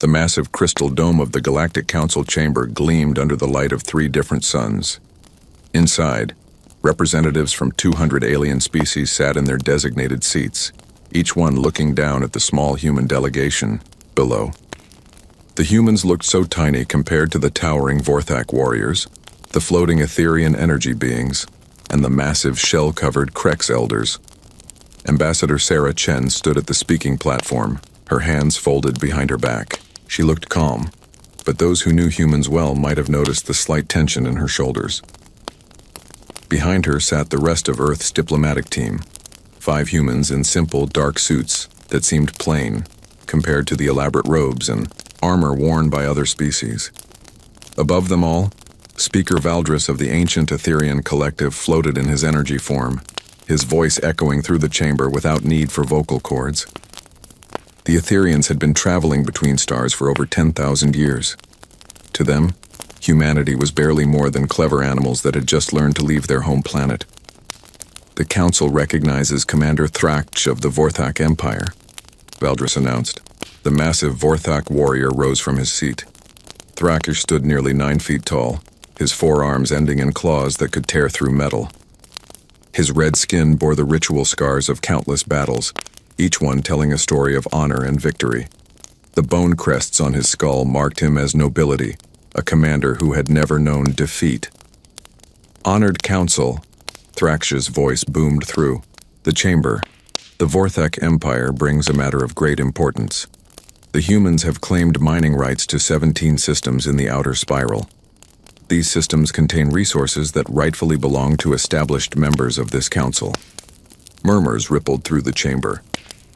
The massive crystal dome of the Galactic Council chamber gleamed under the light of 3 different suns. Inside, representatives from 200 alien species sat in their designated seats, each one looking down at the small human delegation below. The humans looked so tiny compared to the towering Vorthak warriors, the floating Etherian energy beings, and the massive shell-covered Krex elders. Ambassador Sarah Chen stood at the speaking platform, her hands folded behind her back. She looked calm, but those who knew humans well might have noticed the slight tension in her shoulders. Behind her sat the rest of Earth's diplomatic team, 5 humans in simple, dark suits that seemed plain compared to the elaborate robes and armor worn by other species. Above them all, Speaker Valdris of the ancient Etherian collective floated in his energy form, his voice echoing through the chamber without need for vocal cords. The Etherians had been traveling between stars for over 10,000 years. To them, humanity was barely more than clever animals that had just learned to leave their home planet. The Council recognizes Commander Thrakch of the Vorthak Empire, Valdris announced. The massive Vorthak warrior rose from his seat. Thraksh stood nearly 9 feet tall, his forearms ending in claws that could tear through metal. His red skin bore the ritual scars of countless battles, each one telling a story of honor and victory. The bone crests on his skull marked him as nobility, a commander who had never known defeat. Honored Council, Thraksh's voice boomed through the chamber. The Vorthak Empire brings a matter of great importance. The humans have claimed mining rights to 17 systems in the outer spiral. These systems contain resources that rightfully belong to established members of this council. Murmurs rippled through the chamber.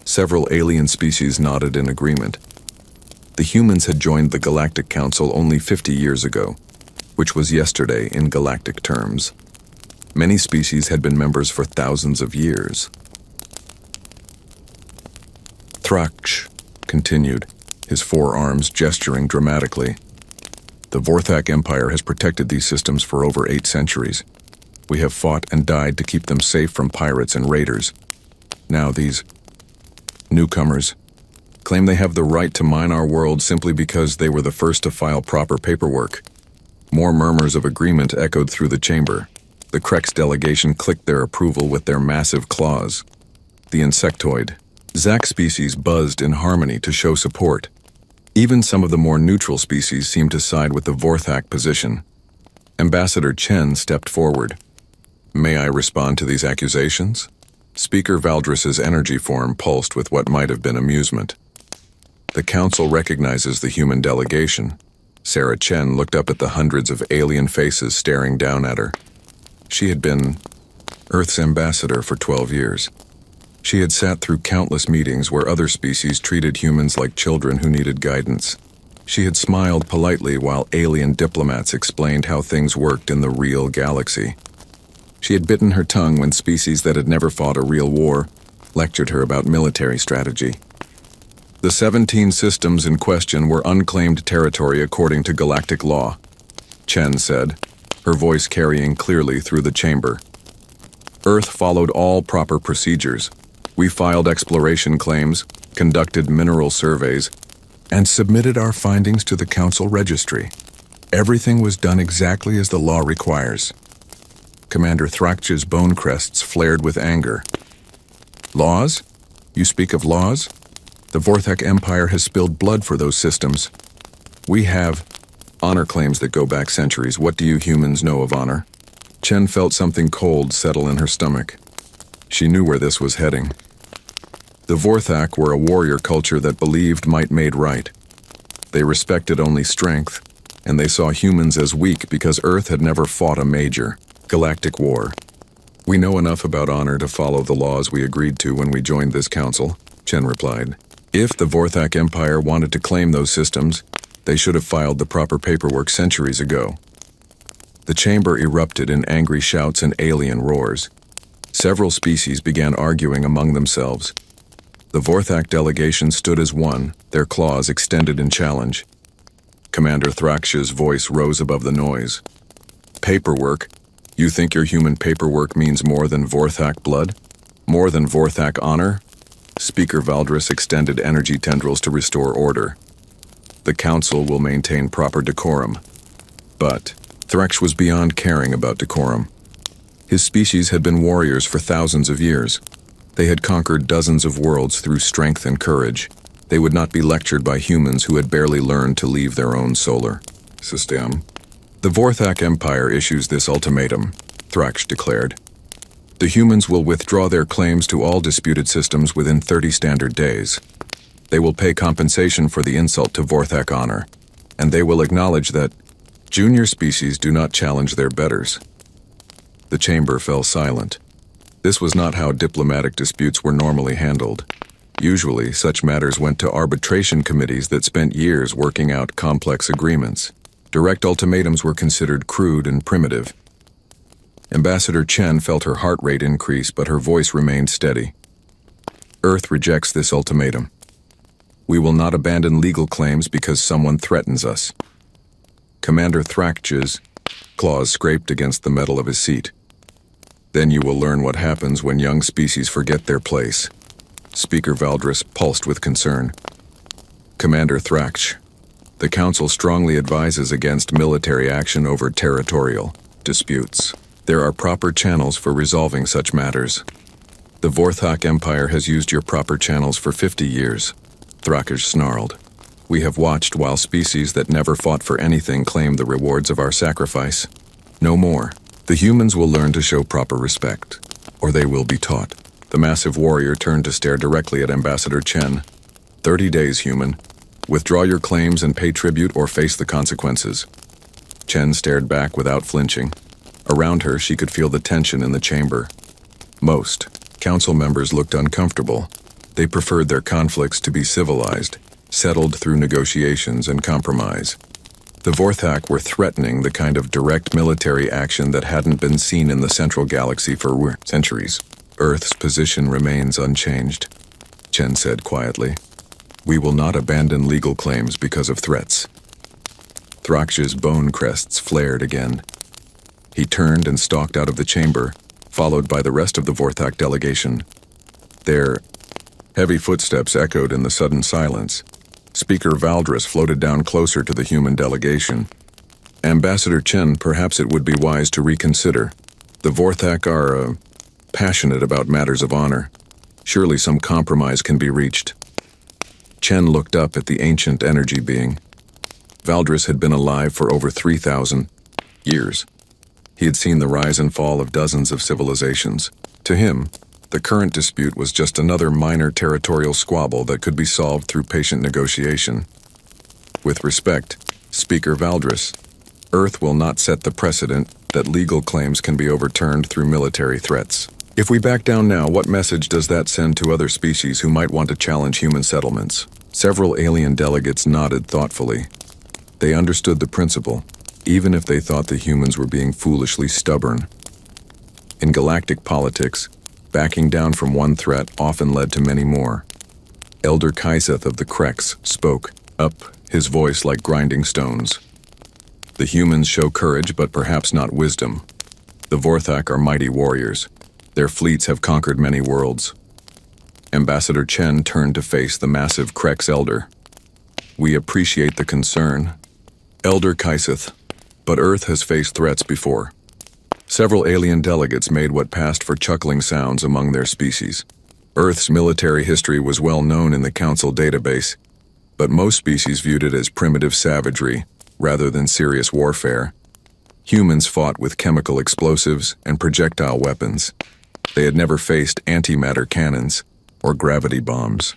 Several alien species nodded in agreement. The humans had joined the Galactic Council only 50 years ago, which was yesterday in galactic terms. Many species had been members for thousands of years. Thraksh continued, his forearms gesturing dramatically. The Vorthak Empire has protected these systems for over 8 centuries. We have fought and died to keep them safe from pirates and raiders. Now these newcomers claim they have the right to mine our world simply because they were the first to file proper paperwork. More murmurs of agreement echoed through the chamber. The Krex delegation clicked their approval with their massive claws. The insectoid, Zak species buzzed in harmony to show support. Even some of the more neutral species seemed to side with the Vorthak position. Ambassador Chen stepped forward. May I respond to these accusations? Speaker Valdris's energy form pulsed with what might have been amusement. The Council recognizes the human delegation. Sarah Chen looked up at the hundreds of alien faces staring down at her. She had been Earth's ambassador for 12 years. She had sat through countless meetings where other species treated humans like children who needed guidance. She had smiled politely while alien diplomats explained how things worked in the real galaxy. She had bitten her tongue when species that had never fought a real war lectured her about military strategy. The 17 systems in question were unclaimed territory according to galactic law, Chen said, her voice carrying clearly through the chamber. Earth followed all proper procedures. We filed exploration claims, conducted mineral surveys, and submitted our findings to the Council registry. Everything was done exactly as the law requires. Commander Thrakch's bone crests flared with anger. Laws? You speak of laws? The Vorthak Empire has spilled blood for those systems. We have honor claims that go back centuries. What do you humans know of honor? Chen felt something cold settle in her stomach. She knew where this was heading. The Vorthak were a warrior culture that believed might made right. They respected only strength, and they saw humans as weak because Earth had never fought a major galactic war. We know enough about honor to follow the laws we agreed to when we joined this council, Chen replied. If the Vorthak Empire wanted to claim those systems, they should have filed the proper paperwork centuries ago. The chamber erupted in angry shouts and alien roars. Several species began arguing among themselves. The Vorthak delegation stood as one, their claws extended in challenge. Commander Thraksh's voice rose above the noise. Paperwork? You think your human paperwork means more than Vorthak blood? More than Vorthak honor? Speaker Valdris extended energy tendrils to restore order. The Council will maintain proper decorum. But Thraksh was beyond caring about decorum. His species had been warriors for thousands of years. They had conquered dozens of worlds through strength and courage. They would not be lectured by humans who had barely learned to leave their own solar system. The Vorthak Empire issues this ultimatum, Thraksh declared. The humans will withdraw their claims to all disputed systems within 30 standard days. They will pay compensation for the insult to Vorthak honor, and they will acknowledge that junior species do not challenge their betters. The chamber fell silent. This was not how diplomatic disputes were normally handled. Usually, such matters went to arbitration committees that spent years working out complex agreements. Direct ultimatums were considered crude and primitive. Ambassador Chen felt her heart rate increase, but her voice remained steady. Earth rejects this ultimatum. We will not abandon legal claims because someone threatens us. Commander Thraksh's claws scraped against the metal of his seat. Then you will learn what happens when young species forget their place. Speaker Valdris pulsed with concern. Commander Thraksh, the Council strongly advises against military action over territorial disputes. There are proper channels for resolving such matters. The Vorthak Empire has used your proper channels for 50 years, Thraksh snarled. We have watched while species that never fought for anything claim the rewards of our sacrifice. No more. The humans will learn to show proper respect, or they will be taught. The massive warrior turned to stare directly at Ambassador Chen. 30 days, human. Withdraw your claims and pay tribute or face the consequences. Chen stared back without flinching. Around her, she could feel the tension in the chamber. Most council members looked uncomfortable. They preferred their conflicts to be civilized, settled through negotiations and compromise. The Vorthak were threatening the kind of direct military action that hadn't been seen in the central galaxy for centuries. Earth's position remains unchanged, Chen said quietly. We will not abandon legal claims because of threats. Thraksh's bone crests flared again. He turned and stalked out of the chamber, followed by the rest of the Vorthak delegation. Their heavy footsteps echoed in the sudden silence. Speaker Valdris floated down closer to the human delegation. Ambassador Chen, perhaps it would be wise to reconsider. The Vorthak are passionate about matters of honor. Surely some compromise can be reached. Chen looked up at the ancient energy being. Valdris had been alive for over 3,000 years. He had seen the rise and fall of dozens of civilizations. To him, the current dispute was just another minor territorial squabble that could be solved through patient negotiation. With respect, Speaker Valdris, Earth will not set the precedent that legal claims can be overturned through military threats. If we back down now, what message does that send to other species who might want to challenge human settlements? Several alien delegates nodded thoughtfully. They understood the principle, even if they thought the humans were being foolishly stubborn. In galactic politics, backing down from one threat often led to many more. Elder Kaiseth of the Krex spoke up, his voice like grinding stones. The humans show courage, but perhaps not wisdom. The Vorthak are mighty warriors. Their fleets have conquered many worlds. Ambassador Chen turned to face the massive Krex elder. We appreciate the concern, Elder Kaiseth, but Earth has faced threats before. Several alien delegates made what passed for chuckling sounds among their species. Earth's military history was well known in the Council database, but most species viewed it as primitive savagery rather than serious warfare. Humans fought with chemical explosives and projectile weapons. They had never faced antimatter cannons or gravity bombs.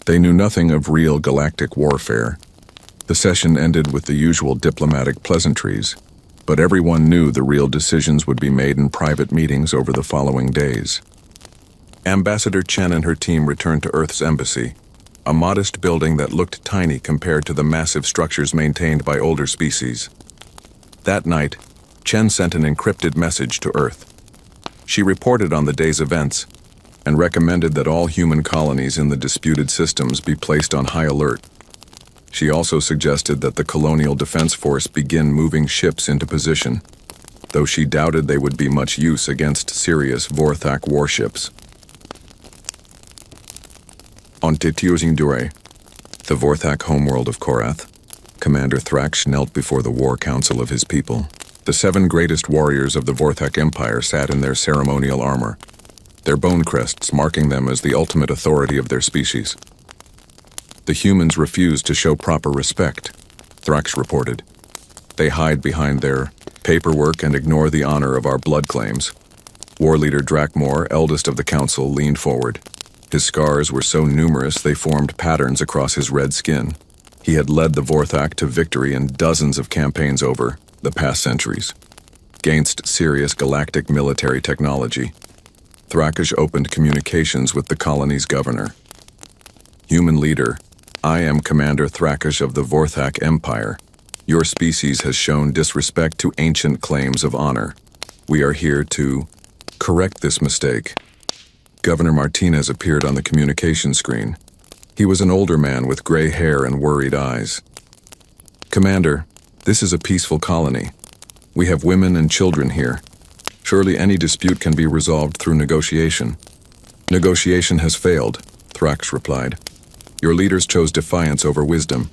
They knew nothing of real galactic warfare. The session ended with the usual diplomatic pleasantries, but everyone knew the real decisions would be made in private meetings over the following days. Ambassador Chen and her team returned to Earth's embassy, a modest building that looked tiny compared to the massive structures maintained by older species. That night, Chen sent an encrypted message to Earth. She reported on the day's events and recommended that all human colonies in the disputed systems be placed on high alert. She also suggested that the Colonial Defense Force begin moving ships into position, though she doubted they would be much use against serious Vorthak warships. On Tetiosindure, the Vorthak homeworld of Korath, Commander Thraksh knelt before the war council of his people. The 7 greatest warriors of the Vorthak Empire sat in their ceremonial armor, their bone crests marking them as the ultimate authority of their species. The humans refused to show proper respect, Thraksh reported. They hide behind their paperwork and ignore the honor of our blood claims. War leader Drakmor, eldest of the council, leaned forward. His scars were so numerous they formed patterns across his red skin. He had led the Vorthak to victory in dozens of campaigns over the past centuries. Against serious galactic military technology, Thraksh opened communications with the colony's governor. Human leader, I am Commander Thraksh of the Vorthak Empire. Your species has shown disrespect to ancient claims of honor. We are here to correct this mistake. Governor Martinez appeared on the communication screen. He was an older man with gray hair and worried eyes. Commander, this is a peaceful colony. We have women and children here. Surely any dispute can be resolved through negotiation. Negotiation has failed, Thraksh replied. Your leaders chose defiance over wisdom.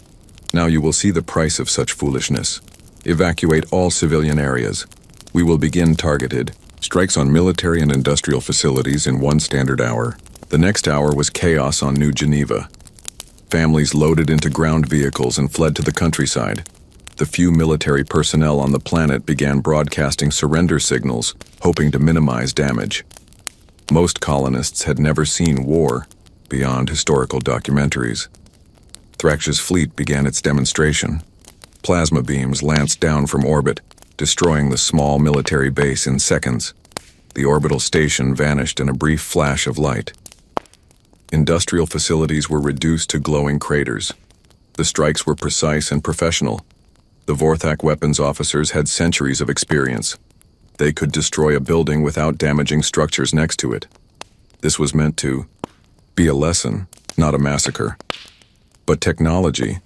Now you will see the price of such foolishness. Evacuate all civilian areas. We will begin targeted strikes on military and industrial facilities in 1 standard hour. The next hour was chaos on New Geneva. Families loaded into ground vehicles and fled to the countryside. The few military personnel on the planet began broadcasting surrender signals, hoping to minimize damage. Most colonists had never seen war beyond historical documentaries. Thraksh's fleet began its demonstration. Plasma beams lanced down from orbit, destroying the small military base in seconds. The orbital station vanished in a brief flash of light. Industrial facilities were reduced to glowing craters. The strikes were precise and professional. The Vorthak weapons officers had centuries of experience. They could destroy a building without damaging structures next to it. This was meant to be a lesson, not a massacre. But technology,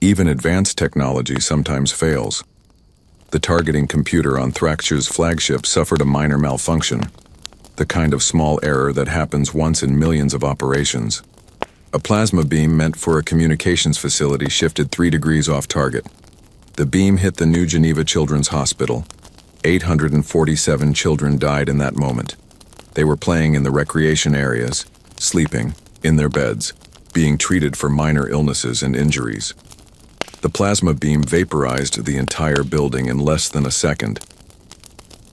even advanced technology, sometimes fails. The targeting computer on Thraksh's flagship suffered a minor malfunction, the kind of small error that happens once in millions of operations. A plasma beam meant for a communications facility shifted 3 degrees off target. The beam hit the New Geneva Children's Hospital. 847 children died in that moment. They were playing in the recreation areas, sleeping, in their beds, being treated for minor illnesses and injuries. The plasma beam vaporized the entire building in less than a second.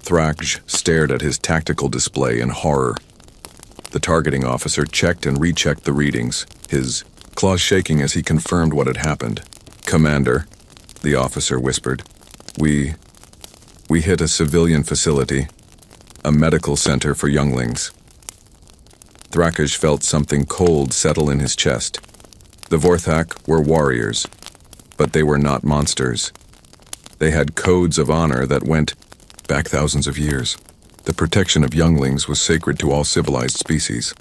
Thraksh stared at his tactical display in horror. The targeting officer checked and rechecked the readings, his claws shaking as he confirmed what had happened. Commander, the officer whispered, we hit a civilian facility, a medical center for younglings. Thraksh felt something cold settle in his chest. The Vorthak were warriors, but they were not monsters. They had codes of honor that went back thousands of years. The protection of younglings was sacred to all civilized species.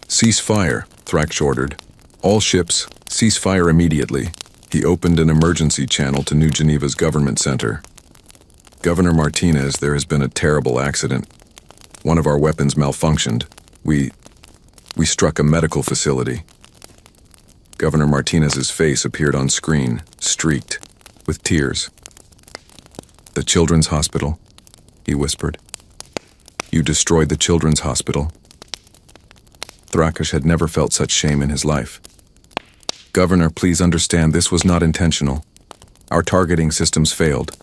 Cease fire, Thraksh ordered. All ships, cease fire immediately. He opened an emergency channel to New Geneva's government center. Governor Martinez, there has been a terrible accident. One of our weapons malfunctioned. We struck a medical facility. Governor Martinez's face appeared on screen, streaked, with tears. The children's hospital, he whispered. You destroyed the children's hospital. Thraksh had never felt such shame in his life. Governor, please understand this was not intentional. Our targeting systems failed.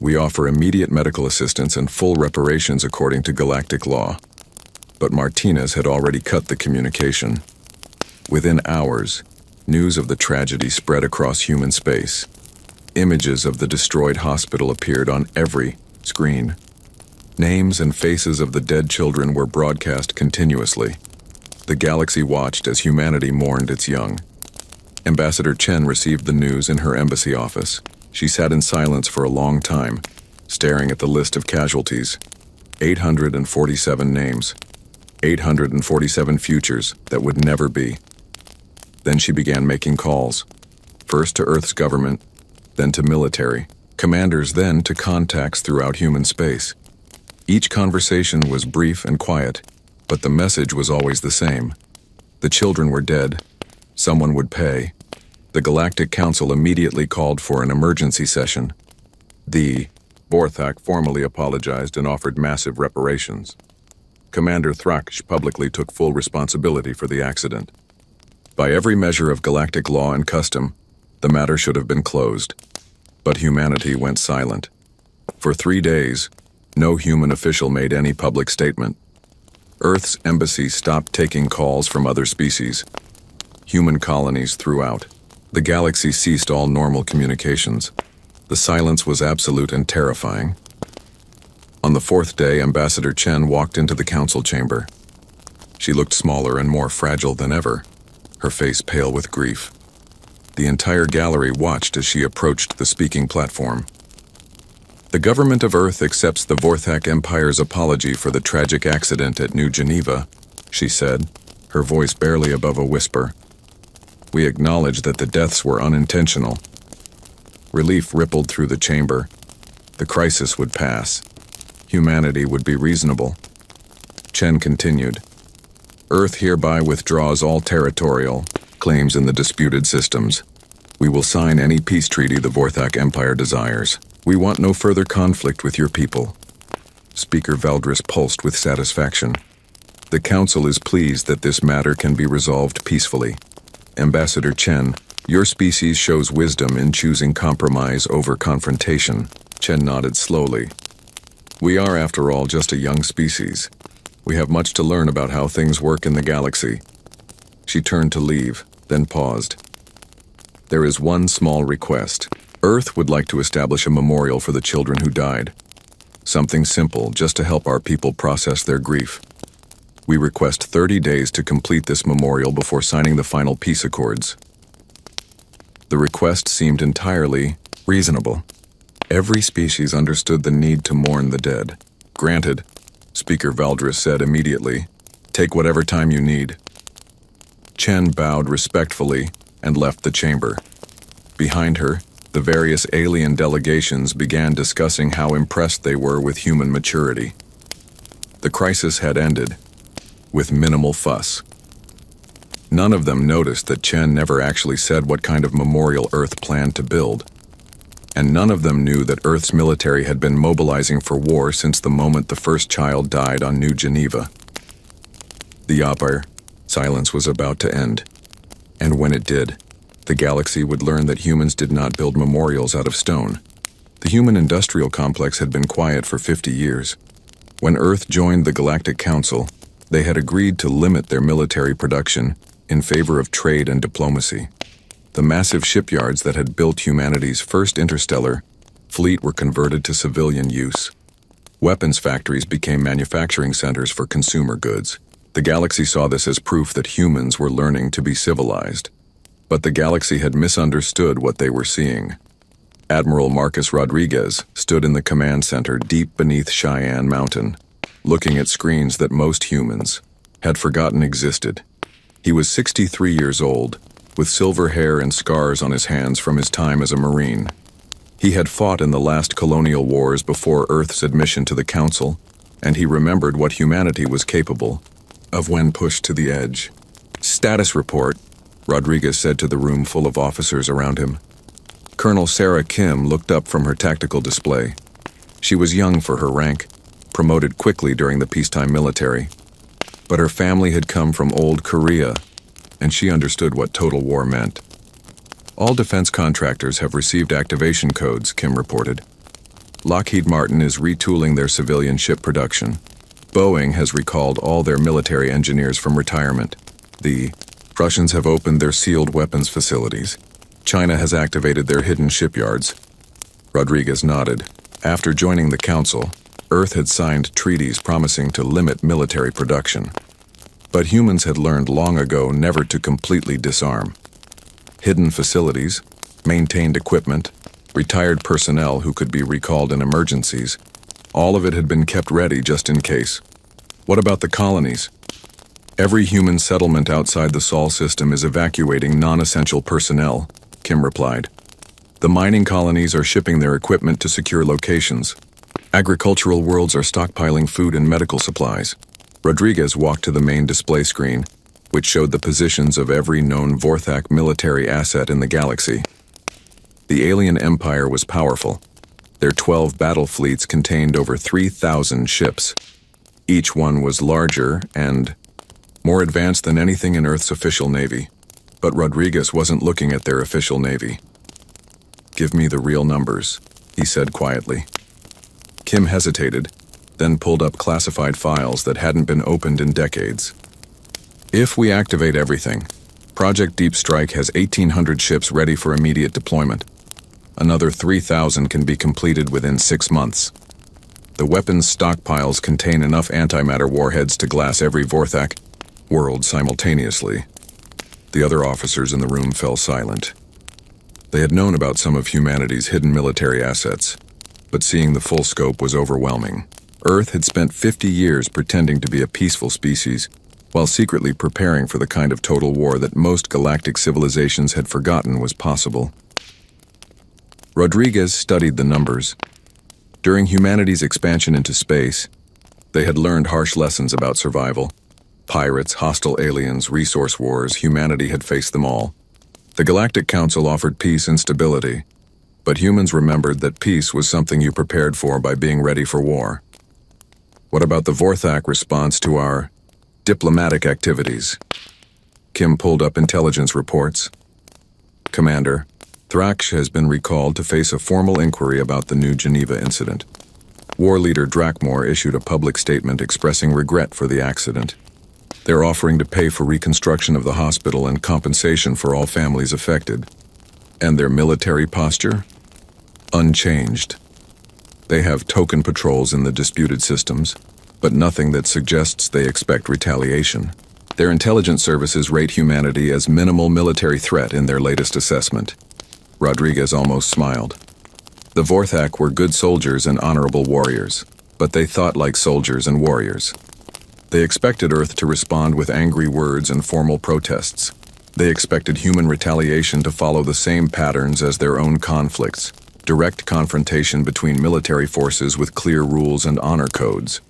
We offer immediate medical assistance and full reparations according to Galactic law. But Martinez had already cut the communication. Within hours, news of the tragedy spread across human space. Images of the destroyed hospital appeared on every screen. Names and faces of the dead children were broadcast continuously. The galaxy watched as humanity mourned its young. Ambassador Chen received the news in her embassy office. She sat in silence for a long time, staring at the list of casualties. 847 names. 847 futures that would never be. Then she began making calls, first to Earth's government, then to military, commanders, then to contacts throughout human space. Each conversation was brief and quiet, but the message was always the same. The children were dead. Someone would pay. The Galactic Council immediately called for an emergency session. The Vorthak formally apologized and offered massive reparations. Commander Thraksh publicly took full responsibility for the accident. By every measure of galactic law and custom, the matter should have been closed. But humanity went silent. For 3 days, no human official made any public statement. Earth's embassy stopped taking calls from other species. Human colonies throughout. The galaxy ceased all normal communications. The silence was absolute and terrifying. On the 4th day, Ambassador Chen walked into the council chamber. She looked smaller and more fragile than ever, her face pale with grief. The entire gallery watched as she approached the speaking platform. The government of Earth accepts the Vorthak Empire's apology for the tragic accident at New Geneva, she said, her voice barely above a whisper. We acknowledge that the deaths were unintentional. Relief rippled through the chamber. The crisis would pass. Humanity would be reasonable. Chen continued. Earth hereby withdraws all territorial claims in the disputed systems. We will sign any peace treaty the Vorthak Empire desires. We want no further conflict with your people. Speaker Valdris pulsed with satisfaction. The Council is pleased that this matter can be resolved peacefully. Ambassador Chen, your species shows wisdom in choosing compromise over confrontation. Chen nodded slowly. We are, after all, just a young species. We have much to learn about how things work in the galaxy. She turned to leave, then paused. There is one small request. Earth would like to establish a memorial for the children who died. Something simple, just to help our people process their grief. We request 30 days to complete this memorial before signing the final peace accords. The request seemed entirely reasonable. Every species understood the need to mourn the dead. Granted, Speaker Valdris said immediately. Take whatever time you need. Chen bowed respectfully and left the chamber. Behind her, the various alien delegations began discussing how impressed they were with human maturity. The crisis had ended, with minimal fuss. None of them noticed that Chen never actually said what kind of memorial Earth planned to build. And none of them knew that Earth's military had been mobilizing for war since the moment the first child died on New Geneva. The Yapir, silence was about to end. And when it did, the galaxy would learn that humans did not build memorials out of stone. The human industrial complex had been quiet for 50 years. When Earth joined the Galactic Council, they had agreed to limit their military production in favor of trade and diplomacy. The massive shipyards that had built humanity's first interstellar fleet were converted to civilian use. Weapons factories became manufacturing centers for consumer goods. The galaxy saw this as proof that humans were learning to be civilized. But the galaxy had misunderstood what they were seeing. Admiral Marcus Rodriguez stood in the command center deep beneath Cheyenne Mountain, looking at screens that most humans had forgotten existed. He was 63 years old, with silver hair and scars on his hands from his time as a Marine. He had fought in the last colonial wars before Earth's admission to the Council, and he remembered what humanity was capable of when pushed to the edge. Status report, Rodriguez said to the room full of officers around him. Colonel Sarah Kim looked up from her tactical display. She was young for her rank, promoted quickly during the peacetime military. But her family had come from old Korea, and she understood what total war meant. All defense contractors have received activation codes, Kim reported. Lockheed Martin is retooling their civilian ship production. Boeing has recalled all their military engineers from retirement. The Russians have opened their sealed weapons facilities. China has activated their hidden shipyards. Rodriguez nodded. After joining the Council, Earth had signed treaties promising to limit military production. But humans had learned long ago never to completely disarm. Hidden facilities, maintained equipment, retired personnel who could be recalled in emergencies, all of it had been kept ready just in case. What about the colonies? Every human settlement outside the Sol system is evacuating non-essential personnel, Kim replied. The mining colonies are shipping their equipment to secure locations. Agricultural worlds are stockpiling food and medical supplies. Rodriguez walked to the main display screen, which showed the positions of every known Vorthak military asset in the galaxy. The alien empire was powerful. Their 12 battle fleets contained over 3,000 ships. Each one was larger and more advanced than anything in Earth's official navy. But Rodriguez wasn't looking at their official navy. "Give me the real numbers," he said quietly. Kim hesitated, then pulled up classified files that hadn't been opened in decades. "If we activate everything, Project Deep Strike has 1,800 ships ready for immediate deployment. Another 3,000 can be completed within 6 months. The weapons stockpiles contain enough antimatter warheads to glass every Vorthak world simultaneously." The other officers in the room fell silent. They had known about some of humanity's hidden military assets, but seeing the full scope was overwhelming. Earth had spent 50 years pretending to be a peaceful species, while secretly preparing for the kind of total war that most galactic civilizations had forgotten was possible. Rodriguez studied the numbers. During humanity's expansion into space, they had learned harsh lessons about survival. Pirates, hostile aliens, resource wars, humanity had faced them all. The Galactic Council offered peace and stability, but humans remembered that peace was something you prepared for by being ready for war. "What about the Vorthak response to our diplomatic activities?" Kim pulled up intelligence reports. "Commander, Thraksh has been recalled to face a formal inquiry about the New Geneva incident. War leader Drakmor issued a public statement expressing regret for the accident. They're offering to pay for reconstruction of the hospital and compensation for all families affected. And their military posture? Unchanged. They have token patrols in the disputed systems, but nothing that suggests they expect retaliation. Their intelligence services rate humanity as minimal military threat in their latest assessment." Rodriguez almost smiled. The Vorthak were good soldiers and honorable warriors, but they thought like soldiers and warriors. They expected Earth to respond with angry words and formal protests. They expected human retaliation to follow the same patterns as their own conflicts, direct confrontation between military forces with clear rules and honor codes.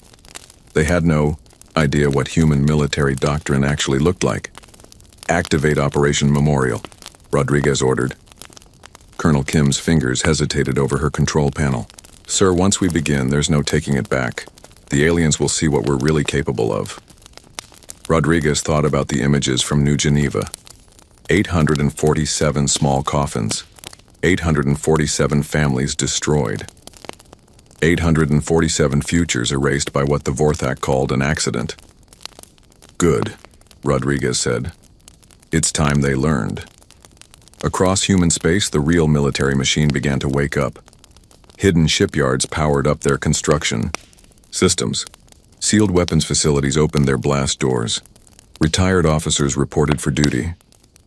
They had no idea what human military doctrine actually looked like. "Activate Operation Memorial," Rodriguez ordered. Colonel Kim's fingers hesitated over her control panel. "Sir, once we begin, there's no taking it back. The aliens will see what we're really capable of." Rodriguez thought about the images from New Geneva. 847 small coffins. 847 families destroyed. 847 futures erased by what the Vorthak called an accident. "Good," Rodriguez said. "It's time they learned." Across human space, the real military machine began to wake up. Hidden shipyards powered up their construction systems. Sealed weapons facilities opened their blast doors. Retired officers reported for duty.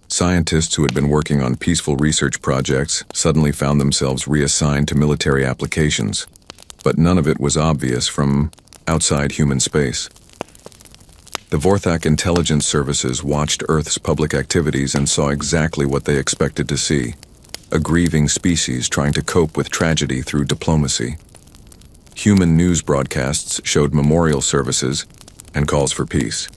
Scientists who had been working on peaceful research projects suddenly found themselves reassigned to military applications. But none of it was obvious from outside human space. The Vorthak intelligence services watched Earth's public activities and saw exactly what they expected to see: a grieving species trying to cope with tragedy through diplomacy. Human news broadcasts showed memorial services and calls for peace.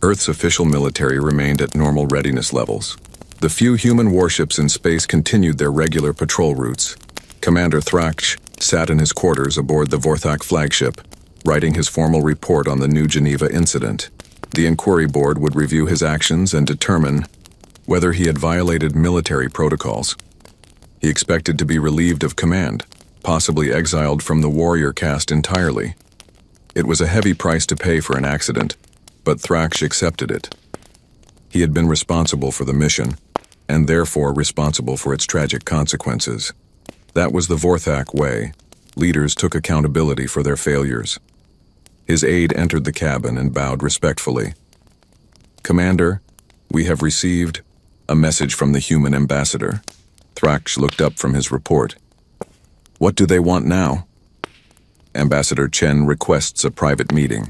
Earth's official military remained at normal readiness levels. The few human warships in space continued their regular patrol routes. Commander Thraksh sat in his quarters aboard the Vorthak flagship, writing his formal report on the New Geneva incident. The inquiry board would review his actions and determine whether he had violated military protocols. He expected to be relieved of command, possibly exiled from the warrior caste entirely. It was a heavy price to pay for an accident, but Thraksh accepted it. He had been responsible for the mission, and therefore responsible for its tragic consequences. That was the Vorthak way. Leaders took accountability for their failures. His aide entered the cabin and bowed respectfully. "Commander, we have received a message from the human ambassador." Thraksh looked up from his report. "What do they want now?" "Ambassador Chen requests a private meeting.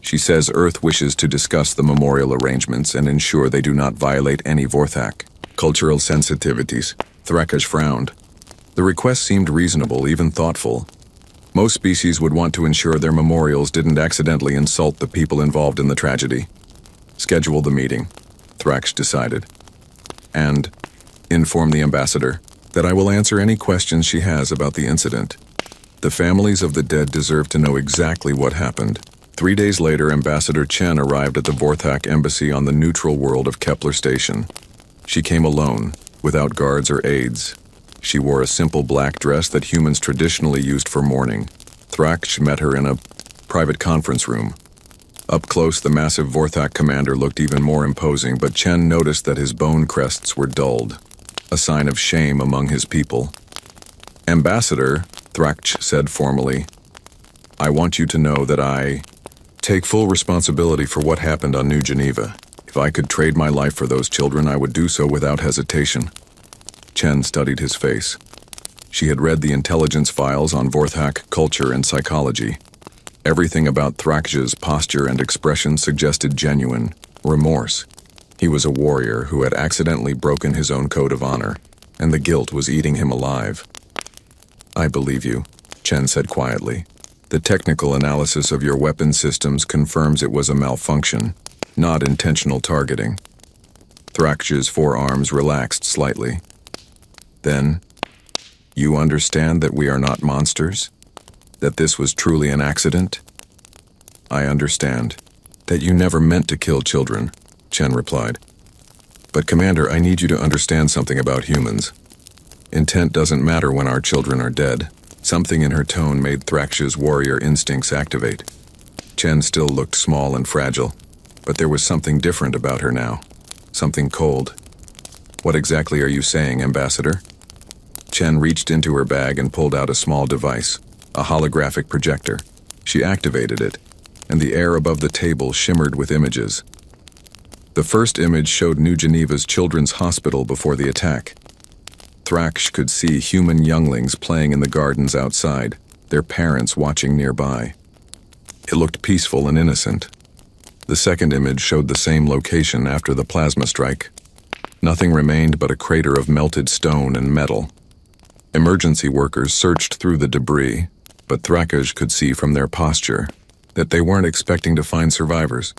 She says Earth wishes to discuss the memorial arrangements and ensure they do not violate any Vorthak cultural sensitivities." Thraksh frowned. The request seemed reasonable, even thoughtful. Most species would want to ensure their memorials didn't accidentally insult the people involved in the tragedy. Schedule the meeting, Thraksh decided. And inform the ambassador that I will answer any questions she has about the incident. The families of the dead deserve to know exactly what happened. 3 days later, Ambassador Chen arrived at the Vorthak embassy on the neutral world of Kepler Station. She came alone, without guards or aides. She wore a simple black dress that humans traditionally used for mourning. Thraksh met her in a private conference room. Up close, the massive Vorthak commander looked even more imposing, but Chen noticed that his bone crests were dulled, a sign of shame among his people. Ambassador, Thraksh said formally, I want you to know that I take full responsibility for what happened on New Geneva. If I could trade my life for those children, I would do so without hesitation. Chen studied his face. She had read the intelligence files on Vorthak culture and psychology. Everything about Thraksh's posture and expression suggested genuine remorse. He was a warrior who had accidentally broken his own code of honor, and the guilt was eating him alive. I believe you, Chen said quietly. The technical analysis of your weapon systems confirms it was a malfunction, not intentional targeting. Thraksh's forearms relaxed slightly. Then, you understand that we are not monsters? That this was truly an accident? I understand. That you never meant to kill children, Chen replied. But Commander, I need you to understand something about humans. Intent doesn't matter when our children are dead. Something in her tone made Thraksh's warrior instincts activate. Chen still looked small and fragile, but there was something different about her now. Something cold. What exactly are you saying, Ambassador? Chen reached into her bag and pulled out a small device, a holographic projector. She activated it, and the air above the table shimmered with images. The first image showed New Geneva's Children's Hospital before the attack. Thraksh could see human younglings playing in the gardens outside, their parents watching nearby. It looked peaceful and innocent. The second image showed the same location after the plasma strike. Nothing remained but a crater of melted stone and metal. Emergency workers searched through the debris, but Thraksh could see from their posture that they weren't expecting to find survivors.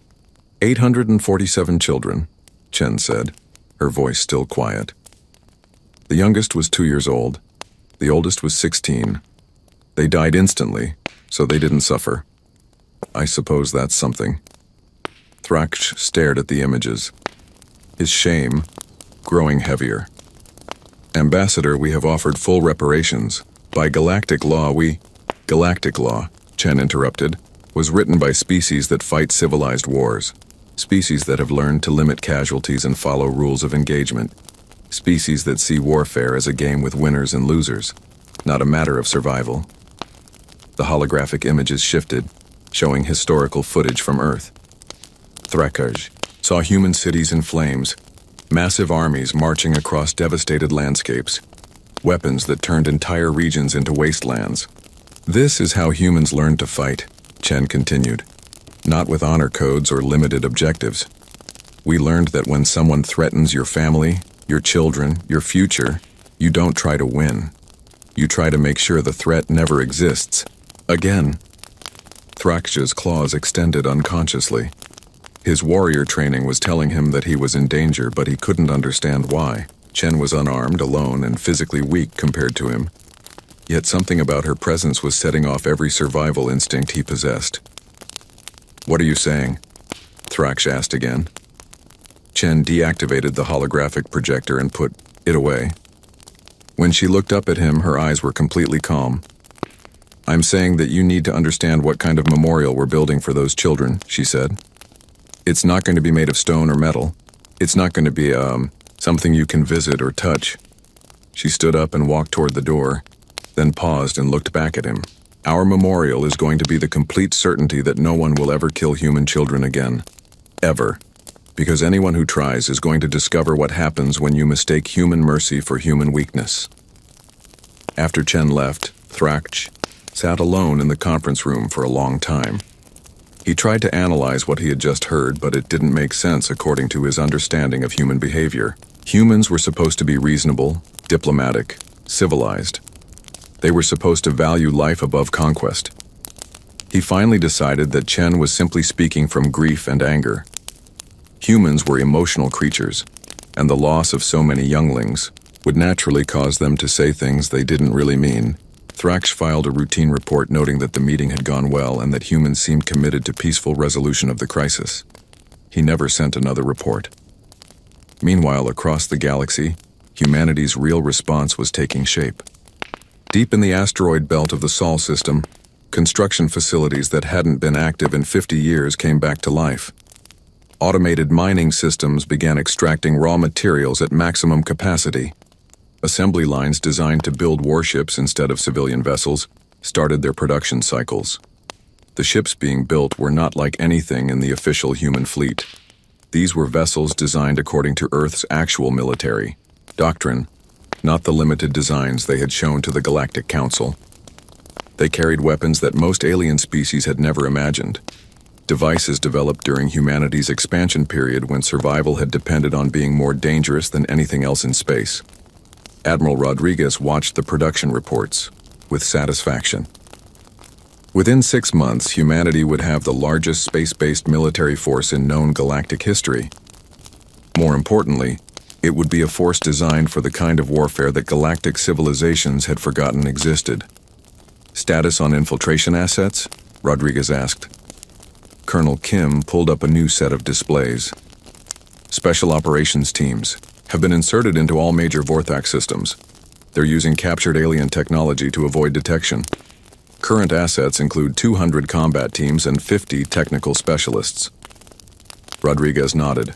847 children, Chen said, her voice still quiet. The youngest was 2 years old. The oldest was 16. They died instantly, so they didn't suffer. I suppose that's something. Thraksh stared at the images, his shame growing heavier. Ambassador, we have offered full reparations. By Galactic law, Galactic law, Chen interrupted, was written by species that fight civilized wars. Species that have learned to limit casualties and follow rules of engagement. Species that see warfare as a game with winners and losers, not a matter of survival. The holographic images shifted, showing historical footage from Earth. Thraksh saw human cities in flames, massive armies marching across devastated landscapes, weapons that turned entire regions into wastelands. This is how humans learned to fight, Chen continued. Not with honor codes or limited objectives. We learned that when someone threatens your family, your children, your future, you don't try to win. You try to make sure the threat never exists. Again. Thraksh's claws extended unconsciously. His warrior training was telling him that he was in danger, but he couldn't understand why. Chen was unarmed, alone, and physically weak compared to him. Yet something about her presence was setting off every survival instinct he possessed. What are you saying? Thraksh asked again. Chen deactivated the holographic projector and put it away. When she looked up at him, her eyes were completely calm. I'm saying that you need to understand what kind of memorial we're building for those children, she said. It's not going to be made of stone or metal. It's not going to be, something you can visit or touch. She stood up and walked toward the door, then paused and looked back at him. Our memorial is going to be the complete certainty that no one will ever kill human children again. Ever. Because anyone who tries is going to discover what happens when you mistake human mercy for human weakness. After Chen left, Thraksh sat alone in the conference room for a long time. He tried to analyze what he had just heard, but it didn't make sense according to his understanding of human behavior. Humans were supposed to be reasonable, diplomatic, civilized. They were supposed to value life above conquest. He finally decided that Chen was simply speaking from grief and anger. Humans were emotional creatures, and the loss of so many younglings would naturally cause them to say things they didn't really mean. Thraksh filed a routine report noting that the meeting had gone well and that humans seemed committed to peaceful resolution of the crisis. He never sent another report. Meanwhile, across the galaxy, humanity's real response was taking shape. Deep in the asteroid belt of the Sol system, construction facilities that hadn't been active in 50 years came back to life. Automated mining systems began extracting raw materials at maximum capacity. Assembly lines designed to build warships instead of civilian vessels started their production cycles. The ships being built were not like anything in the official human fleet. These were vessels designed according to Earth's actual military doctrine, not the limited designs they had shown to the Galactic Council. They carried weapons that most alien species had never imagined. Devices developed during humanity's expansion period when survival had depended on being more dangerous than anything else in space. Admiral Rodriguez watched the production reports with satisfaction. Within 6 months, humanity would have the largest space-based military force in known galactic history. More importantly, it would be a force designed for the kind of warfare that galactic civilizations had forgotten existed. Status on infiltration assets? Rodriguez asked. Colonel Kim pulled up a new set of displays. Special operations teams have been inserted into all major Vorthak systems. They're using captured alien technology to avoid detection. Current assets include 200 combat teams and 50 technical specialists. Rodriguez nodded.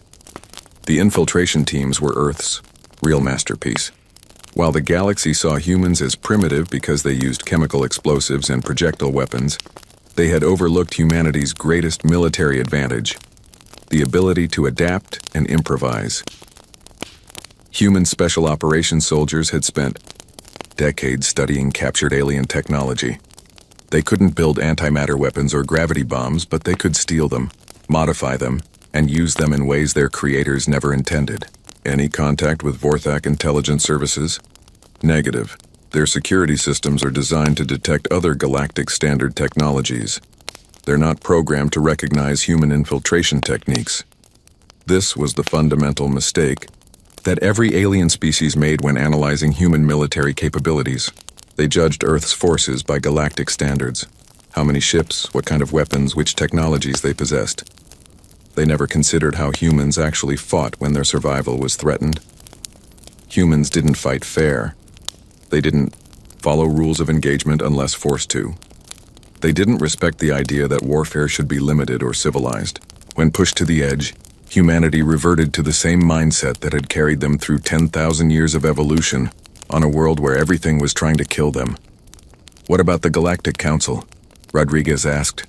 The infiltration teams were Earth's real masterpiece. While the galaxy saw humans as primitive because they used chemical explosives and projectile weapons, they had overlooked humanity's greatest military advantage: the ability to adapt and improvise. Human special operations soldiers had spent decades studying captured alien technology. They couldn't build antimatter weapons or gravity bombs, but they could steal them, modify them, and use them in ways their creators never intended. Any contact with Vorthak intelligence services? Negative. Their security systems are designed to detect other galactic standard technologies. They're not programmed to recognize human infiltration techniques. This was the fundamental mistake that every alien species made when analyzing human military capabilities. They judged Earth's forces by galactic standards: how many ships, what kind of weapons, which technologies they possessed. They never considered how humans actually fought when their survival was threatened. Humans didn't fight fair. They didn't follow rules of engagement unless forced to. They didn't respect the idea that warfare should be limited or civilized. When pushed to the edge, humanity reverted to the same mindset that had carried them through 10,000 years of evolution on a world where everything was trying to kill them. "What about the Galactic Council?" Rodriguez asked.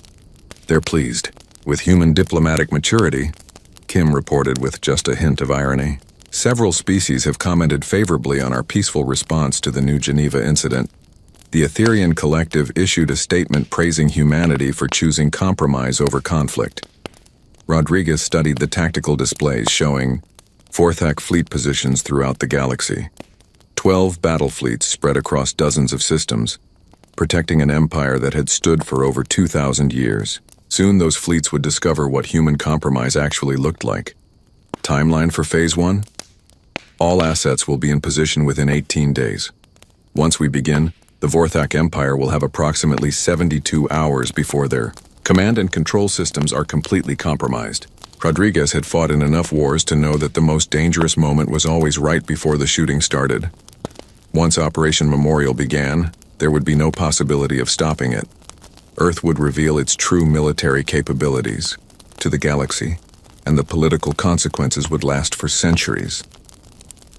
"They're pleased with human diplomatic maturity," Kim reported with just a hint of irony. "Several species have commented favorably on our peaceful response to the New Geneva incident. The Etherian Collective issued a statement praising humanity for choosing compromise over conflict." Rodriguez studied the tactical displays showing Vorthak fleet positions throughout the galaxy. 12 battle fleets spread across dozens of systems, protecting an empire that had stood for over 2,000 years. Soon those fleets would discover what human compromise actually looked like. Timeline for Phase 1? All assets will be in position within 18 days. Once we begin, the Vorthak Empire will have approximately 72 hours before their command and control systems are completely compromised. Rodriguez had fought in enough wars to know that the most dangerous moment was always right before the shooting started. Once Operation Memorial began, there would be no possibility of stopping it. Earth would reveal its true military capabilities to the galaxy, and the political consequences would last for centuries.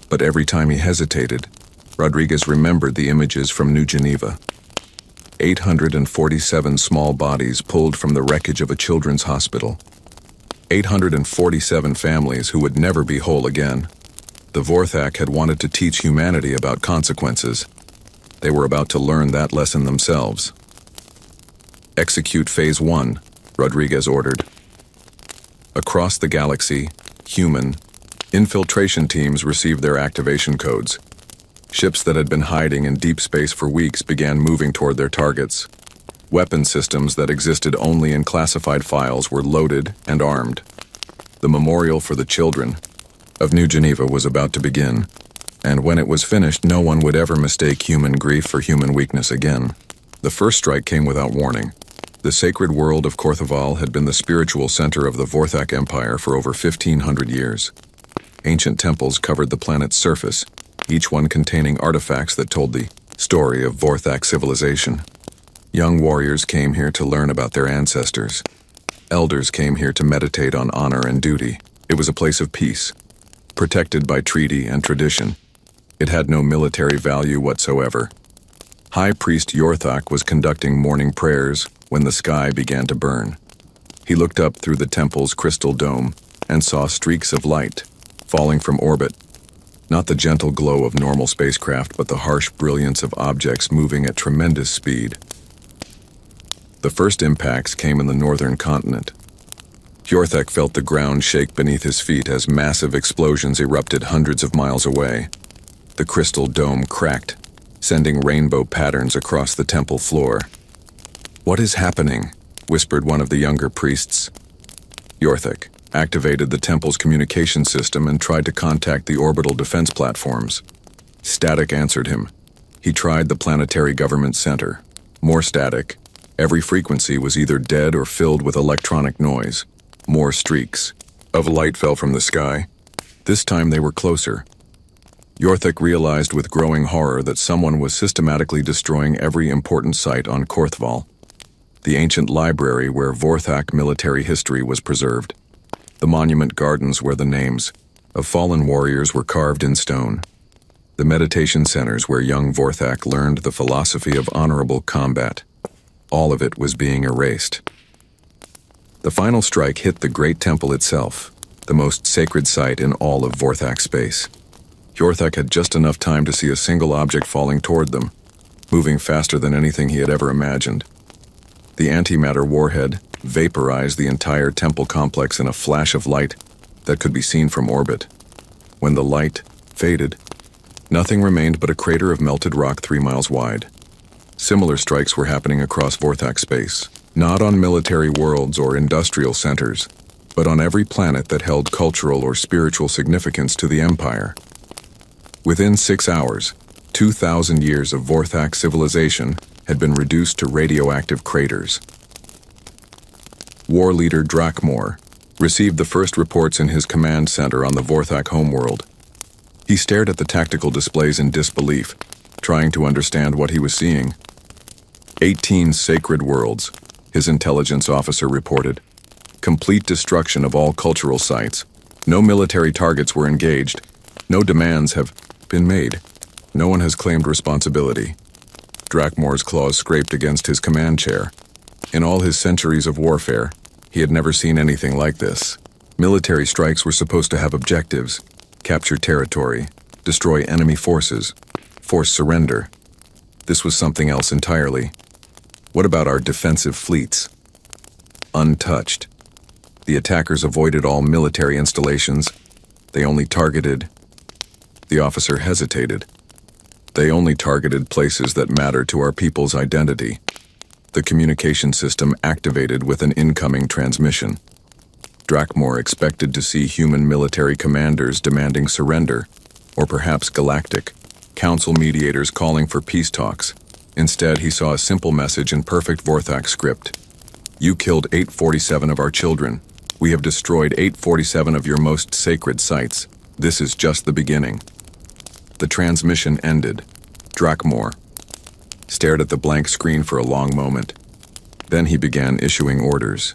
But every time he hesitated, Rodriguez remembered the images from New Geneva. 847 small bodies pulled from the wreckage of a children's hospital. 847 families who would never be whole again. The Vorthak had wanted to teach humanity about consequences. They were about to learn that lesson themselves. "Execute Phase 1, Rodriguez ordered. Across the galaxy, human infiltration teams received their activation codes. Ships that had been hiding in deep space for weeks began moving toward their targets. Weapon systems that existed only in classified files were loaded and armed. The memorial for the children of New Geneva was about to begin, and when it was finished, no one would ever mistake human grief for human weakness again. The first strike came without warning. The sacred world of Kortheval had been the spiritual center of the Vorthak Empire for over 1,500 years. Ancient temples covered the planet's surface, each one containing artifacts that told the story of Vorthak civilization. Young warriors came here to learn about their ancestors. Elders came here to meditate on honor and duty. It was a place of peace, protected by treaty and tradition. It had no military value whatsoever. High Priest Yorthak was conducting morning prayers when the sky began to burn. He looked up through the temple's crystal dome and saw streaks of light falling from orbit. Not the gentle glow of normal spacecraft, but the harsh brilliance of objects moving at tremendous speed. The first impacts came in the northern continent. Yorthak felt the ground shake beneath his feet as massive explosions erupted hundreds of miles away. The crystal dome cracked, sending rainbow patterns across the temple floor. "What is happening?" whispered one of the younger priests. Yorthak activated the temple's communication system and tried to contact the orbital defense platforms. Static answered him. He tried the planetary government center. More static. Every frequency was either dead or filled with electronic noise. More streaks of light fell from the sky. This time they were closer. Yorthak realized with growing horror that someone was systematically destroying every important site on Kortheval, the ancient library where Vorthak military history was preserved. The monument gardens where the names of fallen warriors were carved in stone. The meditation centers where young Vorthak learned the philosophy of honorable combat. All of it was being erased. The final strike hit the great temple itself, the most sacred site in all of Vorthak space. Yorthak had just enough time to see a single object falling toward them, moving faster than anything he had ever imagined. The antimatter warhead vaporized the entire temple complex in a flash of light that could be seen from orbit. When the light faded, nothing remained but a crater of melted rock 3 miles wide. Similar strikes were happening across Vorthak space, not on military worlds or industrial centers, but on every planet that held cultural or spiritual significance to the Empire. Within 6 hours, 2,000 years of Vorthak civilization had been reduced to radioactive craters. War leader Drakmor received the first reports in his command center on the Vorthak homeworld. He stared at the tactical displays in disbelief, trying to understand what he was seeing. 18 sacred worlds, his intelligence officer reported. Complete destruction of all cultural sites. No military targets were engaged. No demands have been made. No one has claimed responsibility. Drakmor's claws scraped against his command chair. In all his centuries of warfare, he had never seen anything like this. Military strikes were supposed to have objectives: capture territory, destroy enemy forces, force surrender. This was something else entirely. What about our defensive fleets? Untouched. The attackers avoided all military installations. They only targeted... The officer hesitated. They only targeted places that matter to our people's identity. The communication system activated with an incoming transmission. Drakmor expected to see human military commanders demanding surrender, or perhaps Galactic, council mediators calling for peace talks. Instead, he saw a simple message in perfect Vorthak script. You killed 847 of our children. We have destroyed 847 of your most sacred sites. This is just the beginning. The transmission ended. Drakmor stared at the blank screen for a long moment. Then he began issuing orders.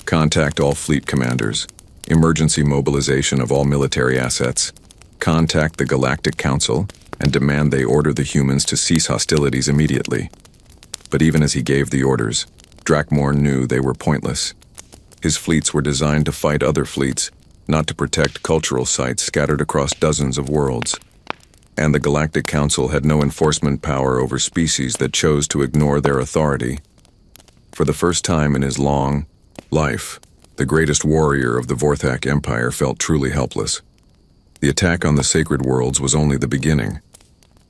Contact all fleet commanders. Emergency mobilization of all military assets. Contact the Galactic Council and demand they order the humans to cease hostilities immediately. But even as he gave the orders, Drakmor knew they were pointless. His fleets were designed to fight other fleets, not to protect cultural sites scattered across dozens of worlds. And the Galactic Council had no enforcement power over species that chose to ignore their authority. For the first time in his long life, the greatest warrior of the Vorthak Empire felt truly helpless. The attack on the sacred worlds was only the beginning.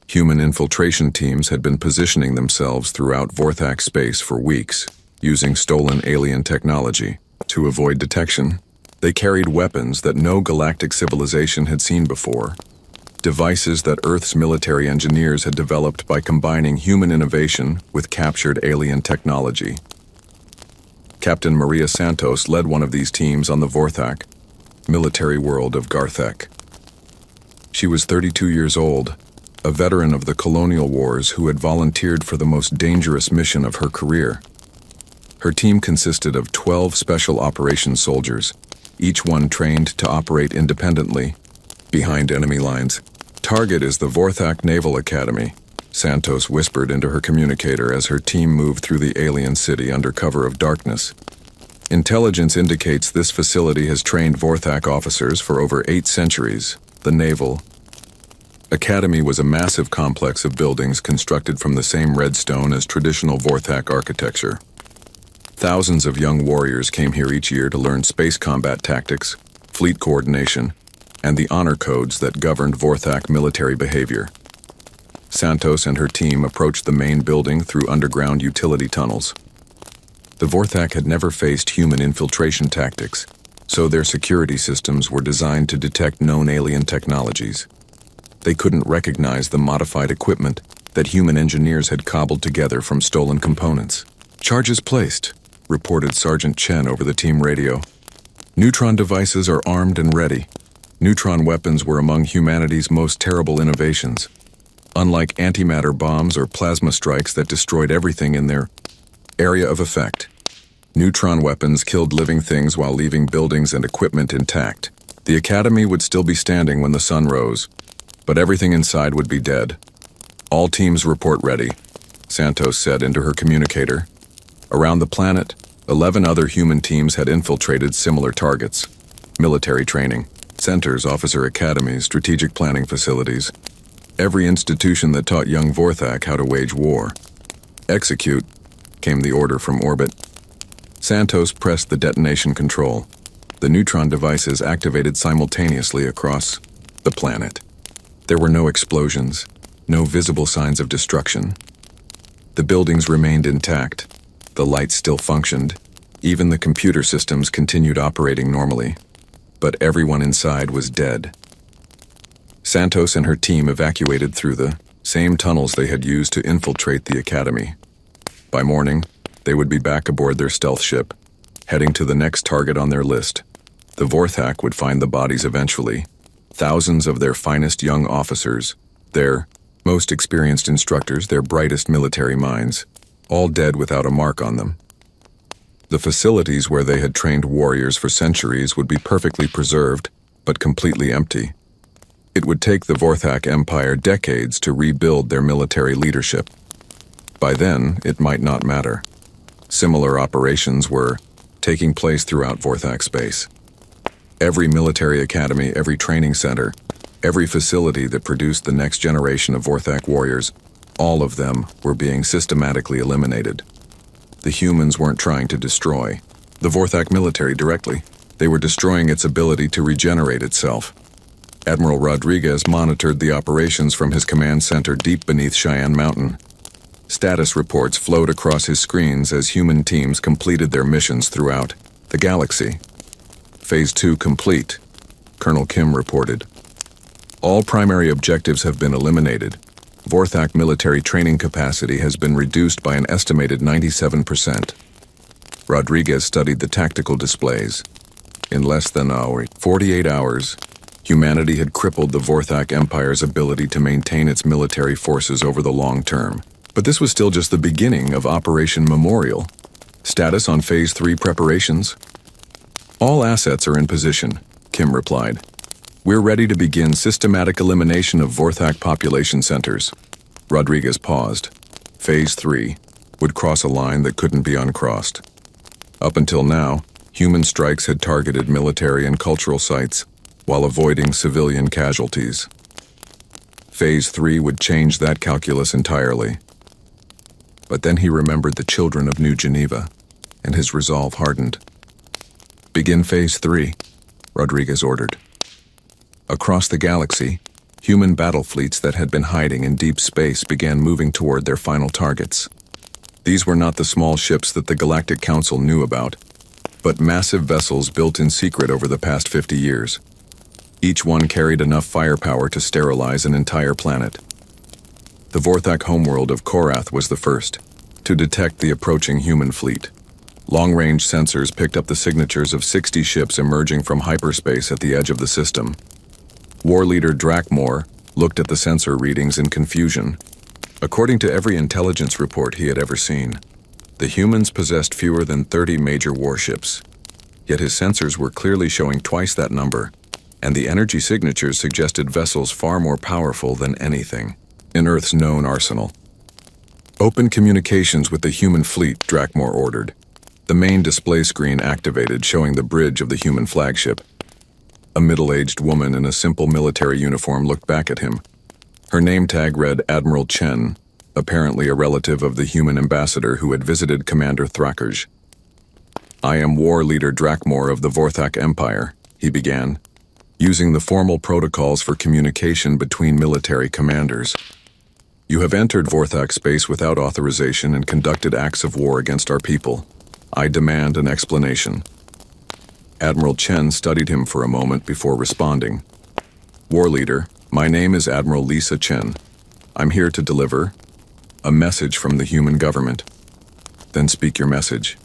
Human infiltration teams had been positioning themselves throughout Vorthak space for weeks, using stolen alien technology to avoid detection. They carried weapons that no galactic civilization had seen before, devices that Earth's military engineers had developed by combining human innovation with captured alien technology. Captain Maria Santos led one of these teams on the Vorthak, military world of Garthek. She was 32 years old, a veteran of the colonial wars who had volunteered for the most dangerous mission of her career. Her team consisted of 12 special operations soldiers, each one trained to operate independently, behind enemy lines. "Target is the Vorthak Naval Academy," Santos whispered into her communicator as her team moved through the alien city under cover of darkness. "Intelligence indicates this facility has trained Vorthak officers for over 8 centuries. The Naval Academy was a massive complex of buildings constructed from the same red stone as traditional Vorthak architecture. Thousands of young warriors came here each year to learn space combat tactics, fleet coordination, and the honor codes that governed Vorthak military behavior." Santos and her team approached the main building through underground utility tunnels. The Vorthak had never faced human infiltration tactics, so their security systems were designed to detect known alien technologies. They couldn't recognize the modified equipment that human engineers had cobbled together from stolen components. "Charges placed," reported Sergeant Chen over the team radio. "Neutron devices are armed and ready." Neutron weapons were among humanity's most terrible innovations. Unlike antimatter bombs or plasma strikes that destroyed everything in their area of effect, neutron weapons killed living things while leaving buildings and equipment intact. The Academy would still be standing when the sun rose, but everything inside would be dead. "All teams report ready," Santos said into her communicator. Around the planet, 11 other human teams had infiltrated similar targets: military training centers, officer academies, strategic planning facilities, every institution that taught young Vorthak how to wage war. "Execute," came the order from orbit. Santos pressed the detonation control. The neutron devices activated simultaneously across the planet. There were no explosions, no visible signs of destruction. The buildings remained intact. The lights still functioned. Even the computer systems continued operating normally. But everyone inside was dead. Santos and her team evacuated through the same tunnels they had used to infiltrate the Academy. By morning, they would be back aboard their stealth ship, heading to the next target on their list. The Vorthak would find the bodies eventually. Thousands of their finest young officers, their most experienced instructors, their brightest military minds, all dead without a mark on them. The facilities where they had trained warriors for centuries would be perfectly preserved, but completely empty. It would take the Vorthak Empire decades to rebuild their military leadership. By then, it might not matter. Similar operations were taking place throughout Vorthak space. Every military academy, every training center, every facility that produced the next generation of Vorthak warriors, all of them were being systematically eliminated. The humans weren't trying to destroy the Vorthak military directly. They were destroying its ability to regenerate itself. Admiral Rodriguez monitored the operations from his command center deep beneath Cheyenne Mountain. Status reports flowed across his screens as human teams completed their missions throughout the galaxy. Phase 2 complete, Colonel Kim reported. All primary objectives have been eliminated. Vorthak military training capacity has been reduced by an estimated 97%. Rodriguez studied the tactical displays. In less than 48 hours, humanity had crippled the Vorthak Empire's ability to maintain its military forces over the long term. But this was still just the beginning of Operation Memorial. Status on Phase 3 preparations? "All assets are in position," Kim replied. "We're ready to begin systematic elimination of Vorthak population centers." Rodriguez paused. Phase 3 would cross a line that couldn't be uncrossed. Up until now, human strikes had targeted military and cultural sites while avoiding civilian casualties. Phase 3 would change that calculus entirely. But then he remembered the children of New Geneva, and his resolve hardened. "Begin Phase 3, Rodriguez ordered. Across the galaxy, human battle fleets that had been hiding in deep space began moving toward their final targets. These were not the small ships that the Galactic Council knew about. but massive vessels built in secret over the past 50 years. Each one carried enough firepower to sterilize an entire planet. The Vorthak homeworld of Korath was the first to detect the approaching human fleet. Long-range sensors picked up the signatures of 60 ships emerging from hyperspace at the edge of the system. War leader Drakmor looked at the sensor readings in confusion. According to every intelligence report he had ever seen, the humans possessed fewer than 30 major warships. Yet his sensors were clearly showing twice that number, and the energy signatures suggested vessels far more powerful than anything in Earth's known arsenal. Open communications with the human fleet, Drakmor ordered. The main display screen activated, showing the bridge of the human flagship. A middle-aged woman in a simple military uniform looked back at him. Her name tag read Admiral Chen, apparently a relative of the human ambassador who had visited Commander Thrakerj. "I am war leader Drakmor of the Vorthak Empire," he began, using the formal protocols for communication between military commanders. "You have entered Vorthak space without authorization and conducted acts of war against our people. I demand an explanation." Admiral Chen studied him for a moment before responding. "War leader, my name is Admiral Lisa Chen. I'm here to deliver a message from the human government." "Then speak your message."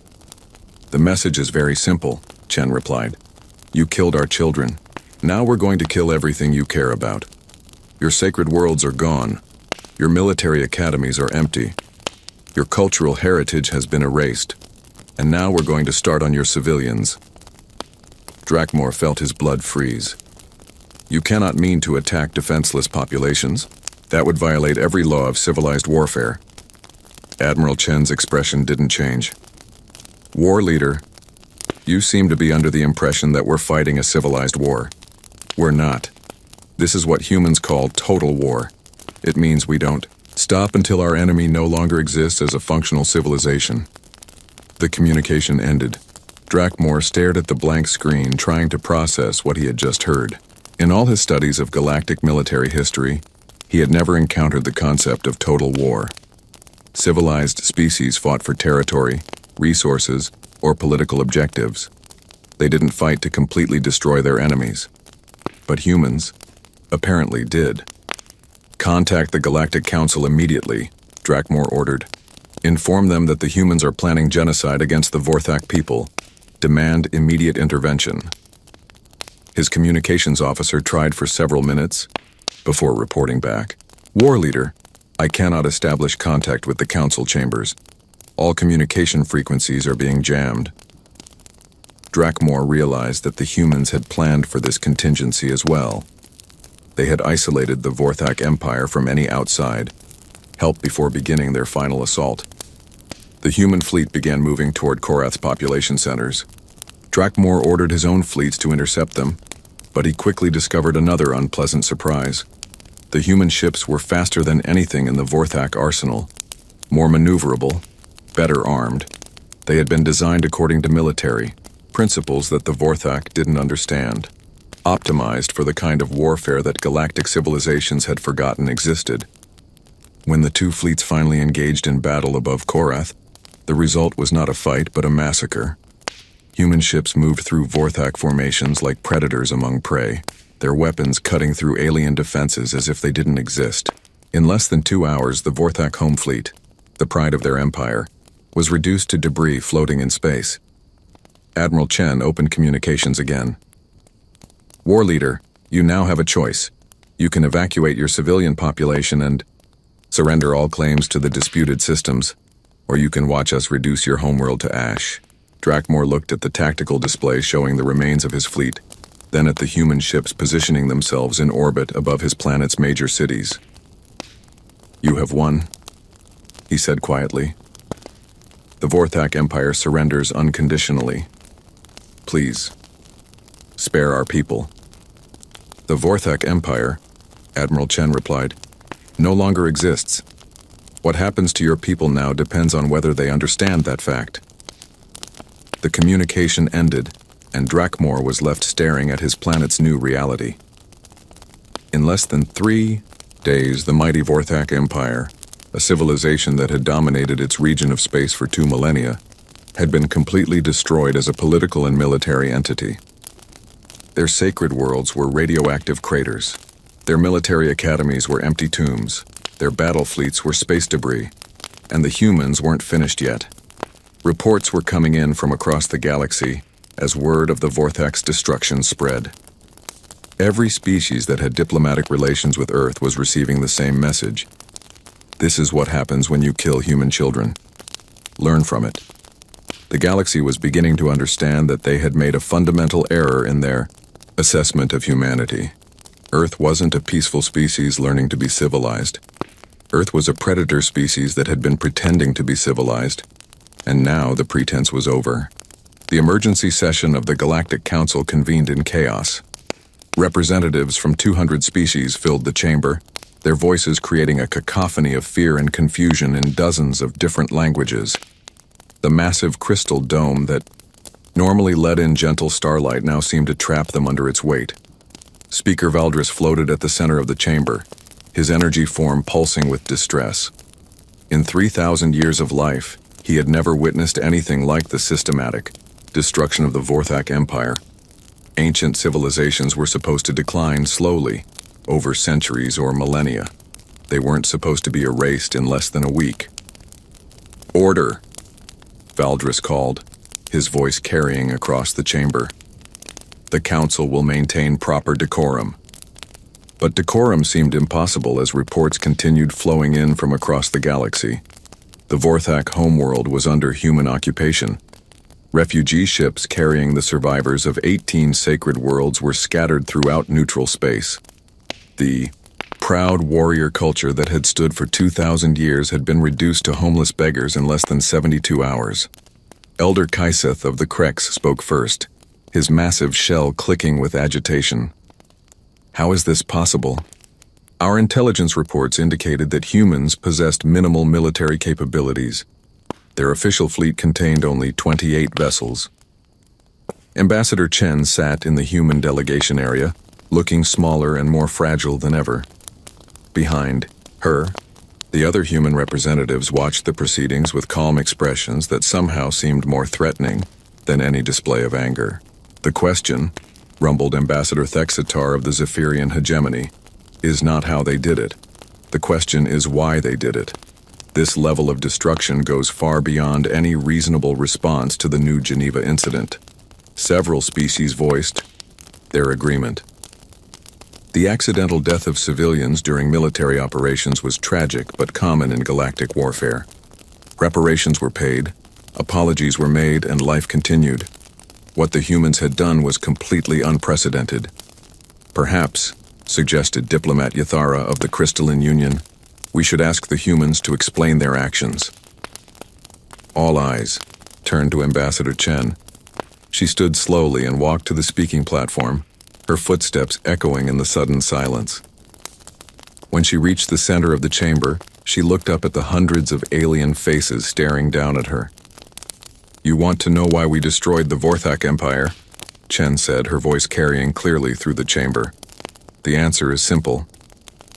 "The message is very simple," Chen replied. "You killed our children. Now we're going to kill everything you care about. Your sacred worlds are gone. Your military academies are empty. Your cultural heritage has been erased. And now we're going to start on your civilians." Drakmor felt his blood freeze. "You cannot mean to attack defenseless populations. That would violate every law of civilized warfare." Admiral Chen's expression didn't change. "War leader, you seem to be under the impression that we're fighting a civilized war. We're not. This is what humans call total war. It means we don't stop until our enemy no longer exists as a functional civilization." The communication ended. Drakmor stared at the blank screen, trying to process what he had just heard. In all his studies of galactic military history, he had never encountered the concept of total war. Civilized species fought for territory, resources, or political objectives. They didn't fight to completely destroy their enemies. But humans apparently did. "Contact the Galactic Council immediately," Drakmor ordered. "Inform them that the humans are planning genocide against the Vorthak people. Demand immediate intervention." His communications officer tried for several minutes before reporting back. "War leader, I cannot establish contact with the council chambers. All communication frequencies are being jammed." Drakmor realized that the humans had planned for this contingency as well. They had isolated the Vorthak Empire from any outside help before beginning their final assault. The human fleet began moving toward Korath's population centers. Drakmor ordered his own fleets to intercept them, but he quickly discovered another unpleasant surprise. The human ships were faster than anything in the Vorthak arsenal, more maneuverable, better armed. They had been designed according to military principles that the Vorthak didn't understand, optimized for the kind of warfare that galactic civilizations had forgotten existed. When the two fleets finally engaged in battle above Korath, the result was not a fight but a massacre. Human ships moved through Vorthak formations like predators among prey, their weapons cutting through alien defenses as if they didn't exist. In less than 2 hours, the Vorthak home fleet, the pride of their empire, was reduced to debris floating in space. Admiral Chen opened communications again. "War leader, you now have a choice. You can evacuate your civilian population and surrender all claims to the disputed systems, or you can watch us reduce your homeworld to ash." Drakmor looked at the tactical display showing the remains of his fleet, then at the human ships positioning themselves in orbit above his planet's major cities. "You have won," he said quietly. "The Vorthak Empire surrenders unconditionally. Please, spare our people." "The Vorthak Empire," Admiral Chen replied, "no longer exists. What happens to your people now depends on whether they understand that fact." The communication ended, and Drakmor was left staring at his planet's new reality. In less than 3 days, the mighty Vorthak Empire, a civilization that had dominated its region of space for 2 millennia, had been completely destroyed as a political and military entity. Their sacred worlds were radioactive craters. Their military academies were empty tombs. Their battle fleets were space debris. And the humans weren't finished yet. Reports were coming in from across the galaxy as word of the Vorthak's destruction spread. Every species that had diplomatic relations with Earth was receiving the same message. This is what happens when you kill human children. Learn from it. The galaxy was beginning to understand that they had made a fundamental error in their assessment of humanity. Earth wasn't a peaceful species learning to be civilized. Earth was a predator species that had been pretending to be civilized, and now the pretense was over. The emergency session of the Galactic Council convened in chaos. Representatives from 200 species filled the chamber, their voices creating a cacophony of fear and confusion in dozens of different languages. The massive crystal dome that normally let in gentle starlight now seemed to trap them under its weight. Speaker Valdris floated at the center of the chamber, his energy form pulsing with distress. In 3,000 years of life, he had never witnessed anything like the systematic destruction of the Vorthak Empire. Ancient civilizations were supposed to decline slowly, over centuries or millennia. They weren't supposed to be erased in less than a week. "Order," Valdris called, his voice carrying across the chamber. "The council will maintain proper decorum." But decorum seemed impossible as reports continued flowing in from across the galaxy. The Vorthak homeworld was under human occupation. Refugee ships carrying the survivors of 18 sacred worlds were scattered throughout neutral space. The proud warrior culture that had stood for 2,000 years had been reduced to homeless beggars in less than 72 hours. Elder Kaiseth of the Krex spoke first, his massive shell clicking with agitation. "How is this possible? Our intelligence reports indicated that humans possessed minimal military capabilities. Their official fleet contained only 28 vessels." Ambassador Chen sat in the human delegation area, looking smaller and more fragile than ever. Behind her, the other human representatives watched the proceedings with calm expressions that somehow seemed more threatening than any display of anger. "The question," rumbled Ambassador Thexatar of the Zephyrian hegemony, "is not how they did it. The question is why they did it. This level of destruction goes far beyond any reasonable response to the New Geneva incident." Several species voiced their agreement. The accidental death of civilians during military operations was tragic but common in galactic warfare. Reparations were paid, apologies were made, and life continued. What the humans had done was completely unprecedented. "Perhaps," suggested diplomat Yathara of the Crystalline Union, "we should ask the humans to explain their actions." All eyes turned to Ambassador Chen. She stood slowly and walked to the speaking platform, her footsteps echoing in the sudden silence. When she reached the center of the chamber, she looked up at the hundreds of alien faces staring down at her. "You want to know why we destroyed the Vorthak Empire?" Chen said, her voice carrying clearly through the chamber. "The answer is simple.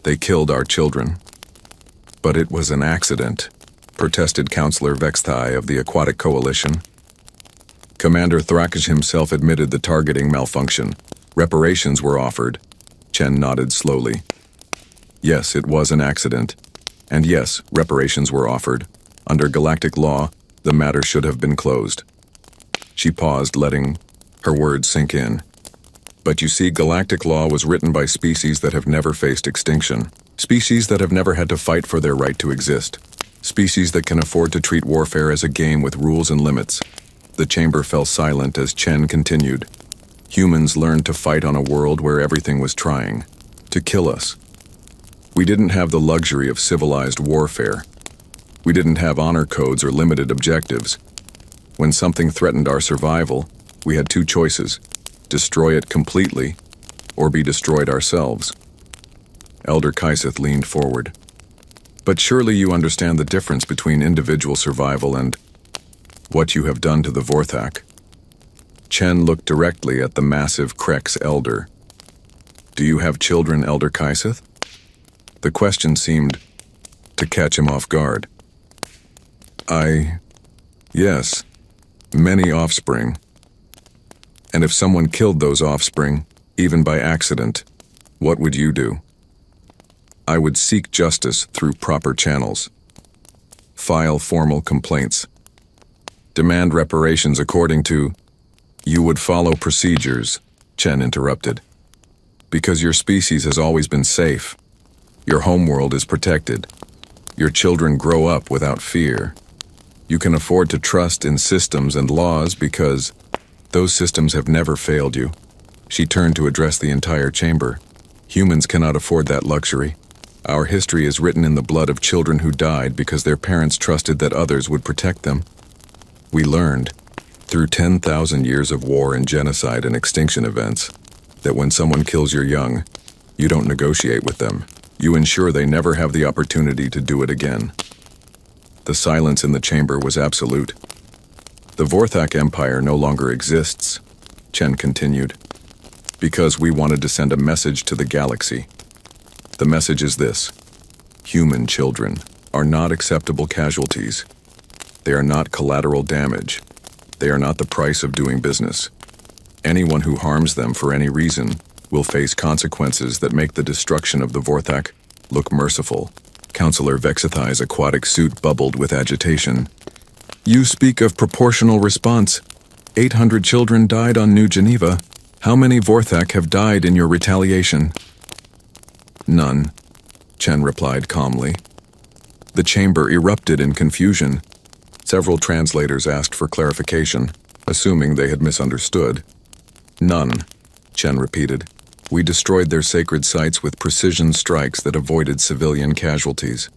They killed our children." "But it was an accident," protested Counselor Vexthai of the Aquatic Coalition. Commander Thrakish himself admitted the targeting malfunction. Reparations were offered. Chen nodded slowly. "Yes, it was an accident. And yes, reparations were offered. Under galactic law, the matter should have been closed." She paused, letting her words sink in. "But you see, galactic law was written by species that have never faced extinction. Species that have never had to fight for their right to exist. Species that can afford to treat warfare as a game with rules and limits." The chamber fell silent as Chen continued. "Humans learned to fight on a world where everything was trying to kill us. We didn't have the luxury of civilized warfare. We didn't have honor codes or limited objectives. When something threatened our survival, we had two choices: destroy it completely, or be destroyed ourselves." Elder Kaiseth leaned forward. "But surely you understand the difference between individual survival and what you have done to the Vorthak." Chen looked directly at the massive Krex elder. "Do you have children, Elder Kaiseth?" The question seemed to catch him off guard. Yes. Many offspring. And if someone killed those offspring, even by accident, what would you do? I would seek justice through proper channels. File formal complaints. Demand reparations according to... You would follow procedures, Chen interrupted. Because your species has always been safe. Your homeworld is protected. Your children grow up without fear. You can afford to trust in systems and laws because those systems have never failed you. She turned to address the entire chamber. Humans cannot afford that luxury. Our history is written in the blood of children who died because their parents trusted that others would protect them. We learned, through 10,000 years of war and genocide and extinction events, that when someone kills your young, you don't negotiate with them. You ensure they never have the opportunity to do it again. The silence in the chamber was absolute. The Vorthak Empire no longer exists, Chen continued, because we wanted to send a message to the galaxy. The message is this: human children are not acceptable casualties. They are not collateral damage. They are not the price of doing business. Anyone who harms them for any reason will face consequences that make the destruction of the Vorthak look merciful. Counselor Vexithai's aquatic suit bubbled with agitation. You speak of proportional response. 800 children died on New Geneva. How many Vorthak have died in your retaliation? None, Chen replied calmly. The chamber erupted in confusion. Several translators asked for clarification, assuming they had misunderstood. None, Chen repeated. We destroyed their sacred sites with precision strikes that avoided civilian casualties.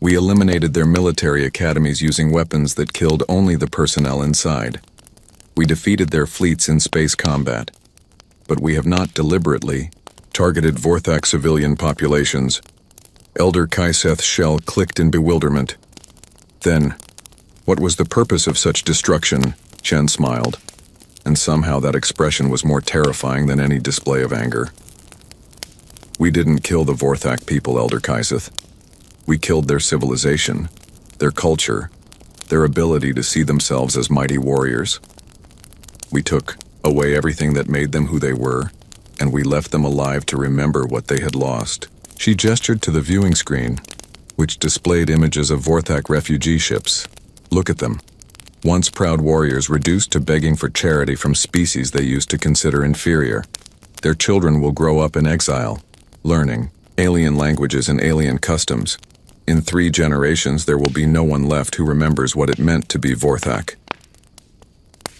We eliminated their military academies using weapons that killed only the personnel inside. We defeated their fleets in space combat. But we have not deliberately targeted Vorthak civilian populations. Elder Kaiseth's shell clicked in bewilderment. Then, what was the purpose of such destruction? Chen smiled, and somehow that expression was more terrifying than any display of anger. We didn't kill the Vorthak people, Elder Kaiseth. We killed their civilization, their culture, their ability to see themselves as mighty warriors. We took away everything that made them who they were, and we left them alive to remember what they had lost. She gestured to the viewing screen, which displayed images of Vorthak refugee ships. Look at them. Once proud warriors reduced to begging for charity from species they used to consider inferior. Their children will grow up in exile, learning alien languages and alien customs. In 3 generations, there will be no one left who remembers what it meant to be Vorthak.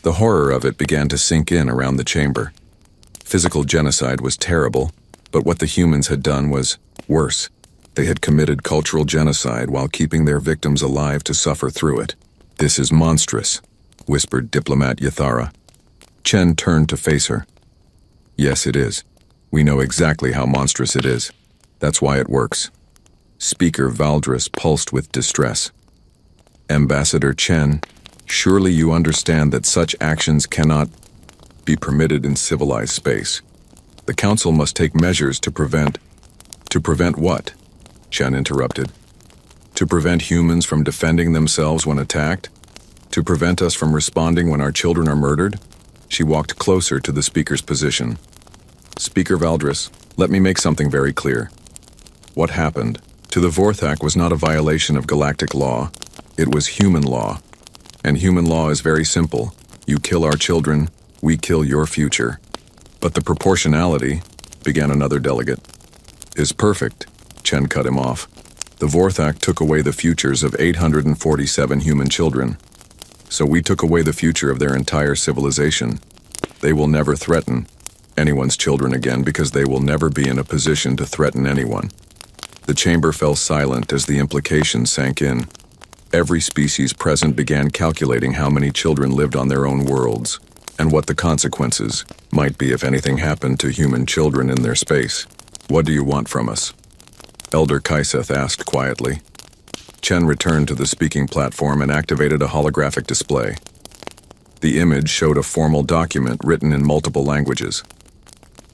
The horror of it began to sink in around the chamber. Physical genocide was terrible, but what the humans had done was worse. They had committed cultural genocide while keeping their victims alive to suffer through it. This is monstrous, whispered diplomat Yathara. Chen turned to face her. Yes, it is. We know exactly how monstrous it is. That's why it works. Speaker Valdris pulsed with distress. Ambassador Chen, surely you understand that such actions cannot be permitted in civilized space. The Council must take measures to prevent... To prevent what? Chen interrupted. To prevent humans from defending themselves when attacked? To prevent us from responding when our children are murdered? She walked closer to the speaker's position. Speaker Valdris, let me make something very clear. What happened to the Vorthak was not a violation of galactic law. It was human law. And human law is very simple. You kill our children, we kill your future. But the proportionality, began another delegate, is perfect. Chen cut him off. The Vorthak took away the futures of 847 human children. So we took away the future of their entire civilization. They will never threaten anyone's children again because they will never be in a position to threaten anyone. The chamber fell silent as the implications sank in. Every species present began calculating how many children lived on their own worlds, and what the consequences might be if anything happened to human children in their space. What do you want from us? Elder Kaiseth asked quietly. Chen returned to the speaking platform and activated a holographic display. The image showed a formal document written in multiple languages.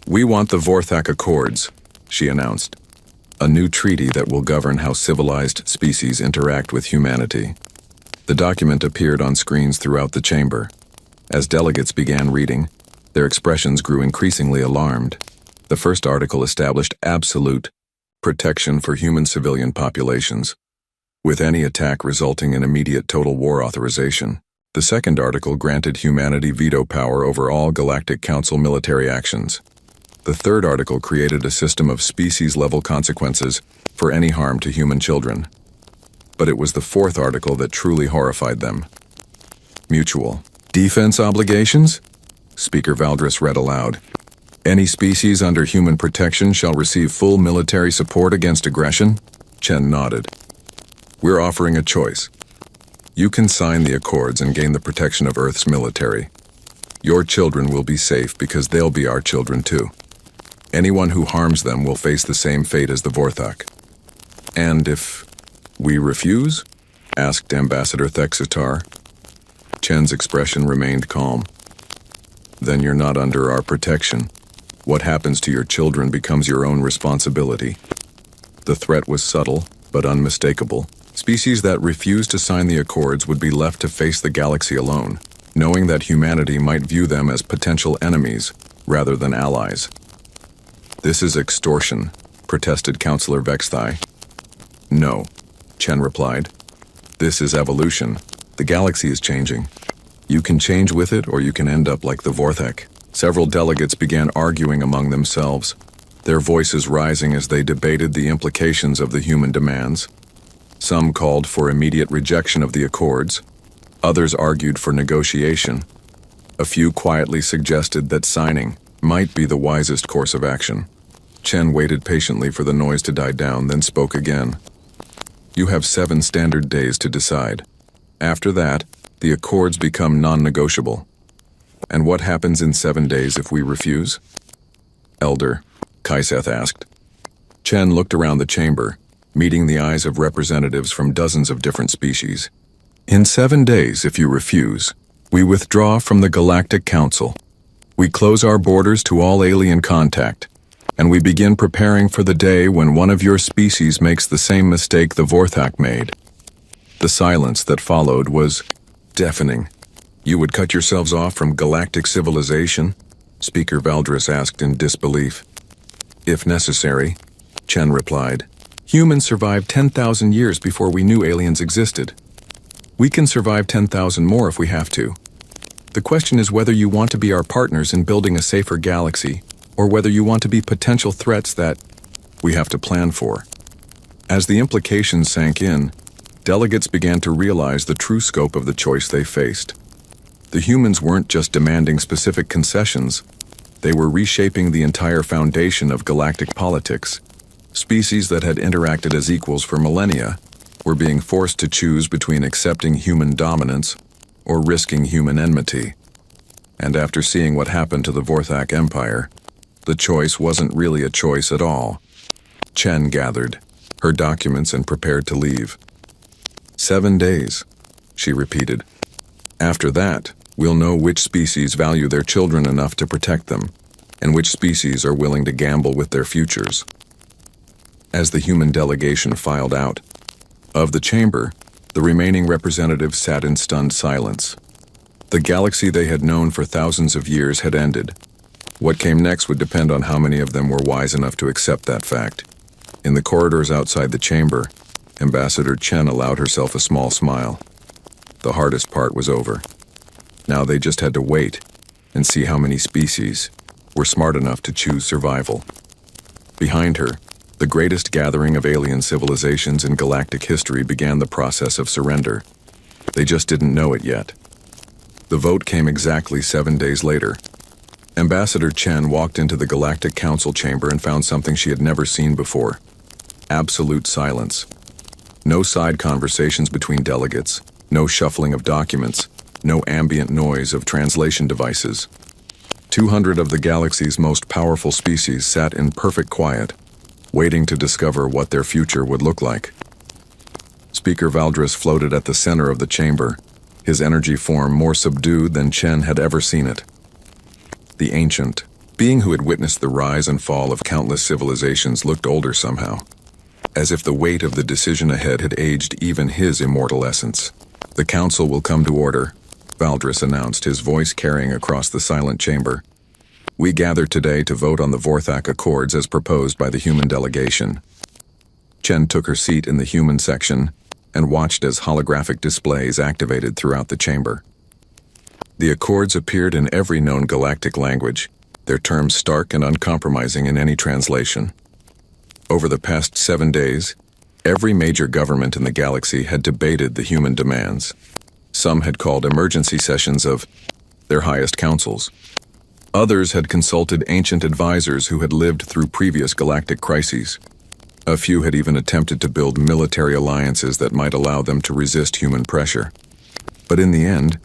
We want the Vorthak Accords, she announced. A new treaty that will govern how civilized species interact with humanity. The document appeared on screens throughout the chamber. As delegates began reading, their expressions grew increasingly alarmed. The first article established absolute protection for human civilian populations, with any attack resulting in immediate total war authorization. The second article granted humanity veto power over all Galactic Council military actions. The third article created a system of species-level consequences for any harm to human children. But it was the fourth article that truly horrified them. Mutual defense obligations? Speaker Valdris read aloud. Any species under human protection shall receive full military support against aggression? Chen nodded. We're offering a choice. You can sign the accords and gain the protection of Earth's military. Your children will be safe because they'll be our children too. Anyone who harms them will face the same fate as the Vorthak. And if we refuse? Asked Ambassador Thexitar. Chen's expression remained calm. Then you're not under our protection. What happens to your children becomes your own responsibility. The threat was subtle, but unmistakable. Species that refused to sign the accords would be left to face the galaxy alone, knowing that humanity might view them as potential enemies rather than allies. This is extortion, protested Councillor Vexthai. No, Chen replied. This is evolution. The galaxy is changing. You can change with it, or you can end up like the Vorthak. Several delegates began arguing among themselves, their voices rising as they debated the implications of the human demands. Some called for immediate rejection of the accords. Others argued for negotiation. A few quietly suggested that signing might be the wisest course of action. Chen waited patiently for the noise to die down, then spoke again. You have 7 standard days to decide. After that, the accords become non-negotiable. And what happens in 7 days if we refuse? Elder, Kaiseth asked. Chen looked around the chamber, meeting the eyes of representatives from dozens of different species. In 7 days, if you refuse, we withdraw from the Galactic Council. We close our borders to all alien contact, and we begin preparing for the day when one of your species makes the same mistake the Vorthak made. The silence that followed was deafening. You would cut yourselves off from galactic civilization? Speaker Valdris asked in disbelief. If necessary, Chen replied. Humans survived 10,000 years before we knew aliens existed. We can survive 10,000 more if we have to. The question is whether you want to be our partners in building a safer galaxy, or whether you want to be potential threats that we have to plan for. As the implications sank in, delegates began to realize the true scope of the choice they faced. The humans weren't just demanding specific concessions, they were reshaping the entire foundation of galactic politics. Species that had interacted as equals for millennia were being forced to choose between accepting human dominance or risking human enmity. And after seeing what happened to the Vorthak Empire, the choice wasn't really a choice at all. Chen gathered her documents and prepared to leave. 7 days, she repeated. After that, we'll know which species value their children enough to protect them, and which species are willing to gamble with their futures. As the human delegation filed out of the chamber, the remaining representatives sat in stunned silence. The galaxy they had known for thousands of years had ended. What came next would depend on how many of them were wise enough to accept that fact. In the corridors outside the chamber, Ambassador Chen allowed herself a small smile. The hardest part was over. Now they just had to wait and see how many species were smart enough to choose survival. Behind her, the greatest gathering of alien civilizations in galactic history began the process of surrender. They just didn't know it yet. The vote came exactly 7 days later. Ambassador Chen walked into the Galactic Council chamber and found something she had never seen before. Absolute silence. No side conversations between delegates, no shuffling of documents, no ambient noise of translation devices. 200 of the galaxy's most powerful species sat in perfect quiet, waiting to discover what their future would look like. Speaker Valdris floated at the center of the chamber, his energy form more subdued than Chen had ever seen it. The ancient being who had witnessed the rise and fall of countless civilizations looked older somehow, as if the weight of the decision ahead had aged even his immortal essence. The council will come to order, Valdris announced, his voice carrying across the silent chamber. We gather today to vote on the Vorthak Accords as proposed by the human delegation. Chen took her seat in the human section and watched as holographic displays activated throughout the chamber. The Accords appeared in every known galactic language, their terms stark and uncompromising in any translation. Over the past 7 days, every major government in the galaxy had debated the human demands. Some had called emergency sessions of their highest councils. Others had consulted ancient advisors who had lived through previous galactic crises. A few had even attempted to build military alliances that might allow them to resist human pressure. But in the end,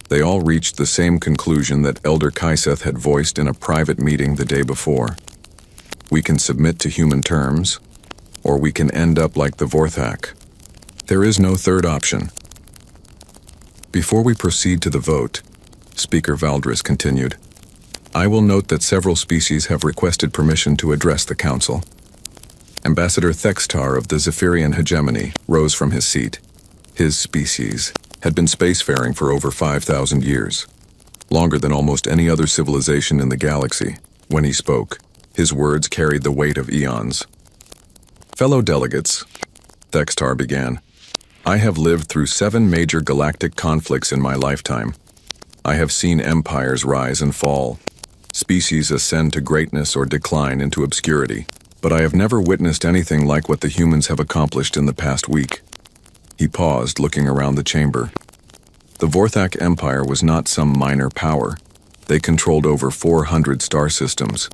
they all reached the same conclusion that Elder Kaiseth had voiced in a private meeting the day before. We can submit to human terms, or we can end up like the Vorthak. There is no third option. Before we proceed to the vote, Speaker Valdris continued, I will note that several species have requested permission to address the Council. Ambassador Thextar of the Zephyrian hegemony rose from his seat. His species had been spacefaring for over 5,000 years, longer than almost any other civilization in the galaxy. When he spoke, his words carried the weight of eons. Fellow delegates, Thextar began, I have lived through 7 major galactic conflicts in my lifetime. I have seen empires rise and fall, species ascend to greatness or decline into obscurity, but I have never witnessed anything like what the humans have accomplished in the past week. He paused, looking around the chamber. The Vorthak Empire was not some minor power. They controlled over 400 star systems.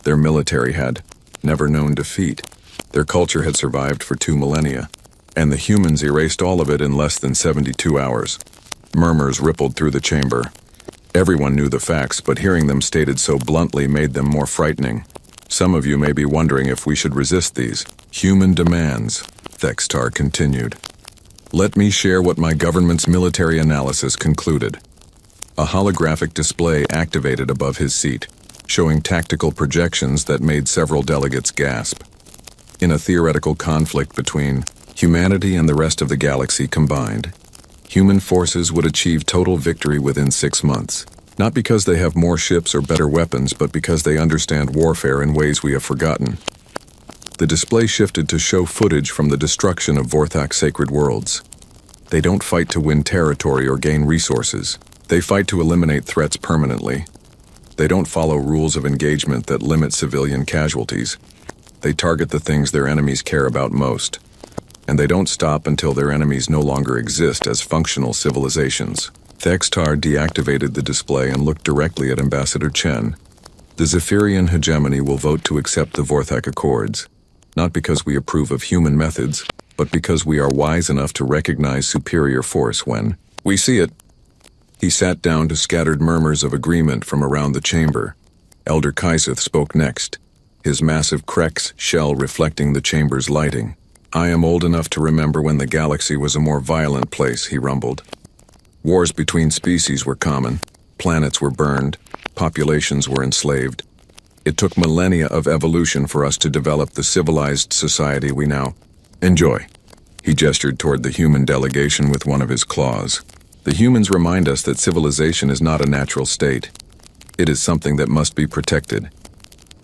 Their military had never known defeat. Their culture had survived for 2 millennia, and the humans erased all of it in less than 72 hours. Murmurs rippled through the chamber. Everyone knew the facts, but hearing them stated so bluntly made them more frightening. Some of you may be wondering if we should resist these human demands, Thextar continued. Let me share what my government's military analysis concluded. A holographic display activated above his seat, showing tactical projections that made several delegates gasp. In a theoretical conflict between humanity and the rest of the galaxy combined, human forces would achieve total victory within 6 months, not because they have more ships or better weapons, but because they understand warfare in ways we have forgotten. The display shifted to show footage from the destruction of Vorthak's sacred worlds. They don't fight to win territory or gain resources. They fight to eliminate threats permanently. They don't follow rules of engagement that limit civilian casualties. They target the things their enemies care about most. And they don't stop until their enemies no longer exist as functional civilizations. Thextar deactivated the display and looked directly at Ambassador Chen. The Zephyrian hegemony will vote to accept the Vorthak Accords, not because we approve of human methods, but because we are wise enough to recognize superior force when we see it. He sat down to scattered murmurs of agreement from around the chamber. Elder Kaiseth spoke next, his massive Krex shell reflecting the chamber's lighting. I am old enough to remember when the galaxy was a more violent place, he rumbled. Wars between species were common, planets were burned, populations were enslaved. It took millennia of evolution for us to develop the civilized society we now enjoy. He gestured toward the human delegation with one of his claws. The humans remind us that civilization is not a natural state. It is something that must be protected.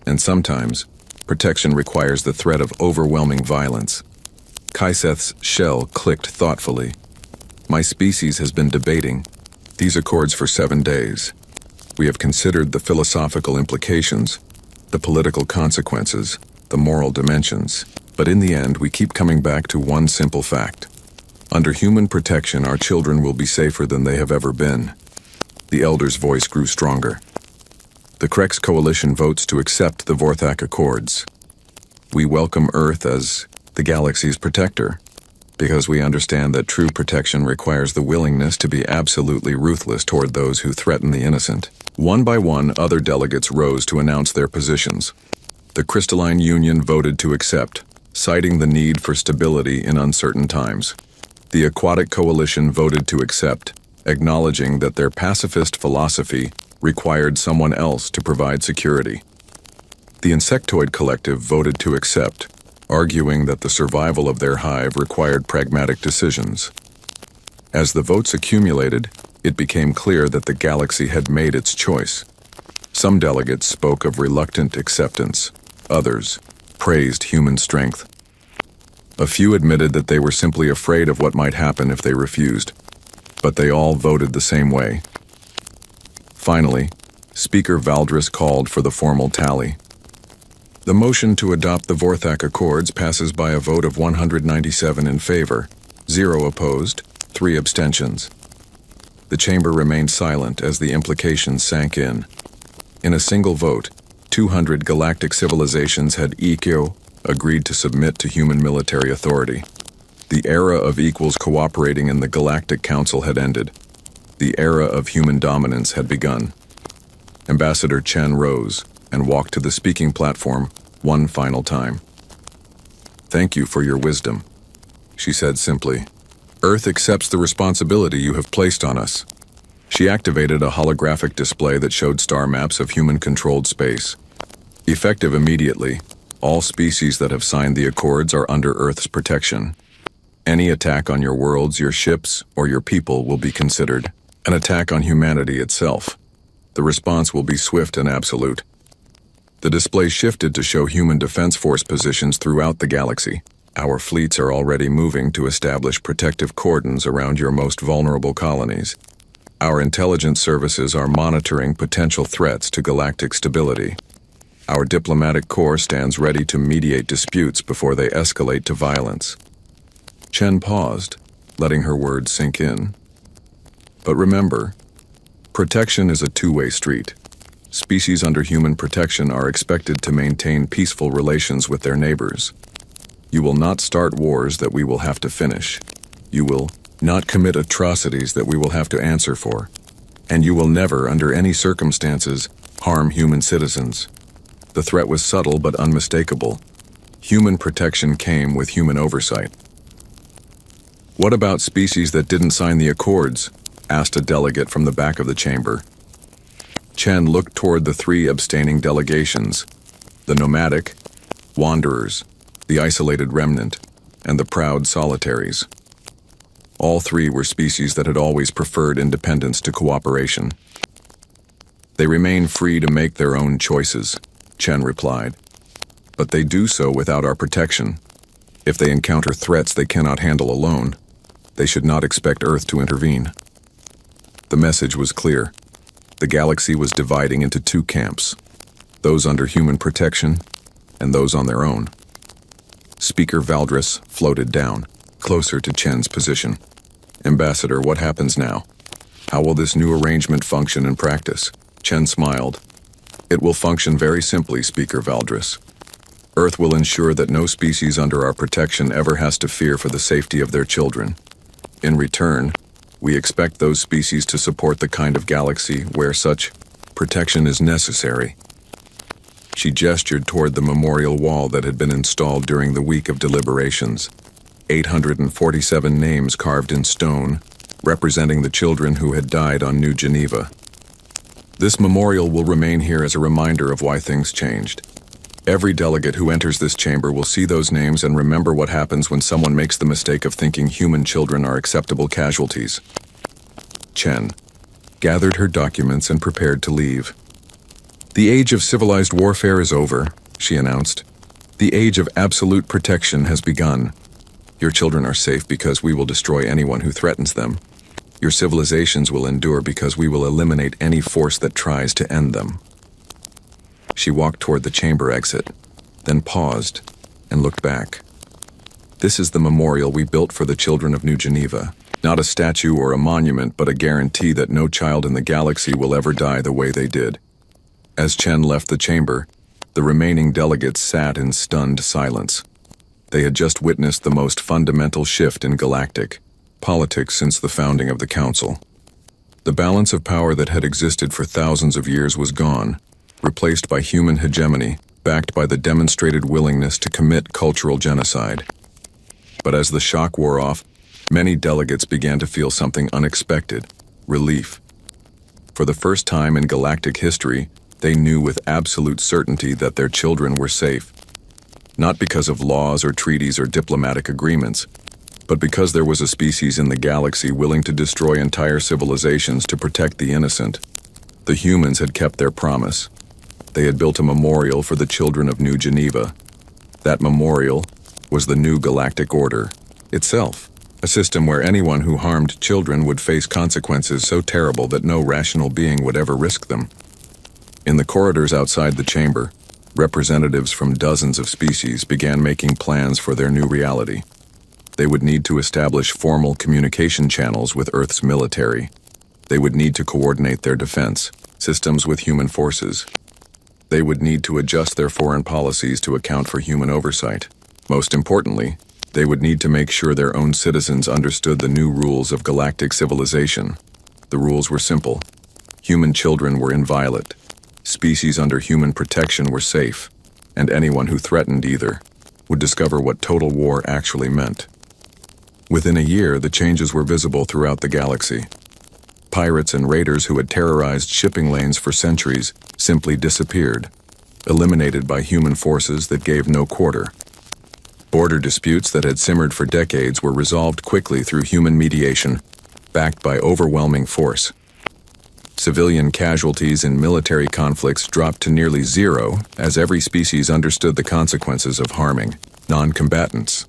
And sometimes, protection requires the threat of overwhelming violence. Kaiseth's shell clicked thoughtfully. My species has been debating these accords for 7 days. We have considered the philosophical implications, the political consequences, the moral dimensions. But in the end, we keep coming back to one simple fact. Under human protection, our children will be safer than they have ever been. The Elder's voice grew stronger. The Krex Coalition votes to accept the Vorthak Accords. We welcome Earth as the galaxy's protector, because we understand that true protection requires the willingness to be absolutely ruthless toward those who threaten the innocent. One by one, other delegates rose to announce their positions. The Crystalline Union voted to accept, citing the need for stability in uncertain times. The Aquatic Coalition voted to accept, acknowledging that their pacifist philosophy required someone else to provide security. The Insectoid Collective voted to accept, arguing that the survival of their hive required pragmatic decisions. As the votes accumulated, it became clear that the galaxy had made its choice. Some delegates spoke of reluctant acceptance. Others praised human strength. A few admitted that they were simply afraid of what might happen if they refused. But they all voted the same way. Finally, Speaker Valdris called for the formal tally. The motion to adopt the Vorthak Accords passes by a vote of 197 in favor, 0 opposed, 3 abstentions. The chamber remained silent as the implications sank in. In a single vote, 200 galactic civilizations had agreed to submit to human military authority. The era of equals cooperating in the Galactic Council had ended. The era of human dominance had begun. Ambassador Chen rose and walked to the speaking platform one final time. "Thank you for your wisdom," she said simply. "Earth accepts the responsibility you have placed on us." She activated a holographic display that showed star maps of human-controlled space. Effective immediately, all species that have signed the accords are under Earth's protection. Any attack on your worlds, your ships, or your people will be considered an attack on humanity itself. The response will be swift and absolute. The display shifted to show human defense force positions throughout the galaxy. Our fleets are already moving to establish protective cordons around your most vulnerable colonies. Our intelligence services are monitoring potential threats to galactic stability. Our diplomatic corps stands ready to mediate disputes before they escalate to violence. Chen paused, letting her words sink in. But remember, protection is a two-way street. Species under human protection are expected to maintain peaceful relations with their neighbors. You will not start wars that we will have to finish. You will not commit atrocities that we will have to answer for. And you will never, under any circumstances, harm human citizens. The threat was subtle but unmistakable. Human protection came with human oversight. "What about species that didn't sign the accords?" asked a delegate from the back of the chamber. Chen looked toward the 3 abstaining delegations: the nomadic, wanderers, the isolated remnant, and the proud solitaries. All 3 were species that had always preferred independence to cooperation. "They remain free to make their own choices," Chen replied. "But they do so without our protection. If they encounter threats they cannot handle alone, they should not expect Earth to intervene." The message was clear. The galaxy was dividing into 2 camps, those under human protection and those on their own. Speaker Valdris floated down, closer to Chen's position. "Ambassador, what happens now? How will this new arrangement function in practice?" Chen smiled. "It will function very simply, Speaker Valdris. Earth will ensure that no species under our protection ever has to fear for the safety of their children. In return, we expect those species to support the kind of galaxy where such protection is necessary." She gestured toward the memorial wall that had been installed during the week of deliberations. 847 names carved in stone, representing the children who had died on New Geneva. "This memorial will remain here as a reminder of why things changed. Every delegate who enters this chamber will see those names and remember what happens when someone makes the mistake of thinking human children are acceptable casualties." Chen gathered her documents and prepared to leave. "The age of civilized warfare is over," she announced. "The age of absolute protection has begun. Your children are safe because we will destroy anyone who threatens them. Your civilizations will endure because we will eliminate any force that tries to end them." She walked toward the chamber exit, then paused and looked back. "This is the memorial we built for the children of New Geneva. Not a statue or a monument, but a guarantee that no child in the galaxy will ever die the way they did." As Chen left the chamber, the remaining delegates sat in stunned silence. They had just witnessed the most fundamental shift in galactic politics since the founding of the Council. The balance of power that had existed for thousands of years was gone, replaced by human hegemony, backed by the demonstrated willingness to commit cultural genocide. But as the shock wore off, many delegates began to feel something unexpected: relief. For the first time in galactic history, they knew with absolute certainty that their children were safe. Not because of laws or treaties or diplomatic agreements, But because there was a species in the galaxy willing to destroy entire civilizations to protect the innocent, the humans had kept their promise. They had built a memorial for the children of New Geneva. That memorial was the new Galactic Order itself, a system where anyone who harmed children would face consequences so terrible that no rational being would ever risk them. In the corridors outside the chamber, representatives from dozens of species began making plans for their new reality. They would need to establish formal communication channels with Earth's military. They would need to coordinate their defense systems with human forces. They would need to adjust their foreign policies to account for human oversight. Most importantly, they would need to make sure their own citizens understood the new rules of galactic civilization. The rules were simple. Human children were inviolate. Species under human protection were safe, and anyone who threatened either would discover what total war actually meant. Within a year, the changes were visible throughout the galaxy. Pirates and raiders who had terrorized shipping lanes for centuries simply disappeared, eliminated by human forces that gave no quarter. Border disputes that had simmered for decades were resolved quickly through human mediation, backed by overwhelming force. Civilian casualties in military conflicts dropped to nearly zero as every species understood the consequences of harming non-combatants.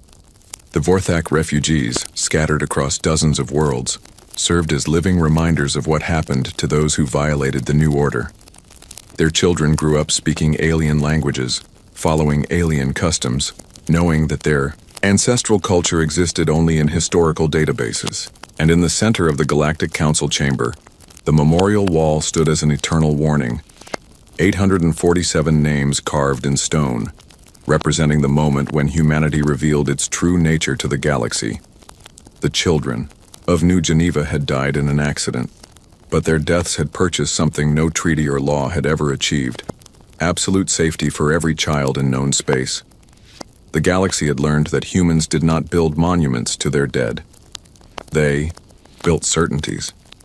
The Vorthak refugees, scattered across dozens of worlds, served as living reminders of what happened to those who violated the new order. Their children grew up speaking alien languages, following alien customs, knowing that their ancestral culture existed only in historical databases. And in the center of the Galactic Council chamber, the memorial wall stood as an eternal warning. 847 names carved in stone, representing the moment when humanity revealed its true nature to the galaxy. The children of New Geneva had died in an accident, but their deaths had purchased something no treaty or law had ever achieved: absolute safety for every child in known space. The galaxy had learned that humans did not build monuments to their dead. They built certainties.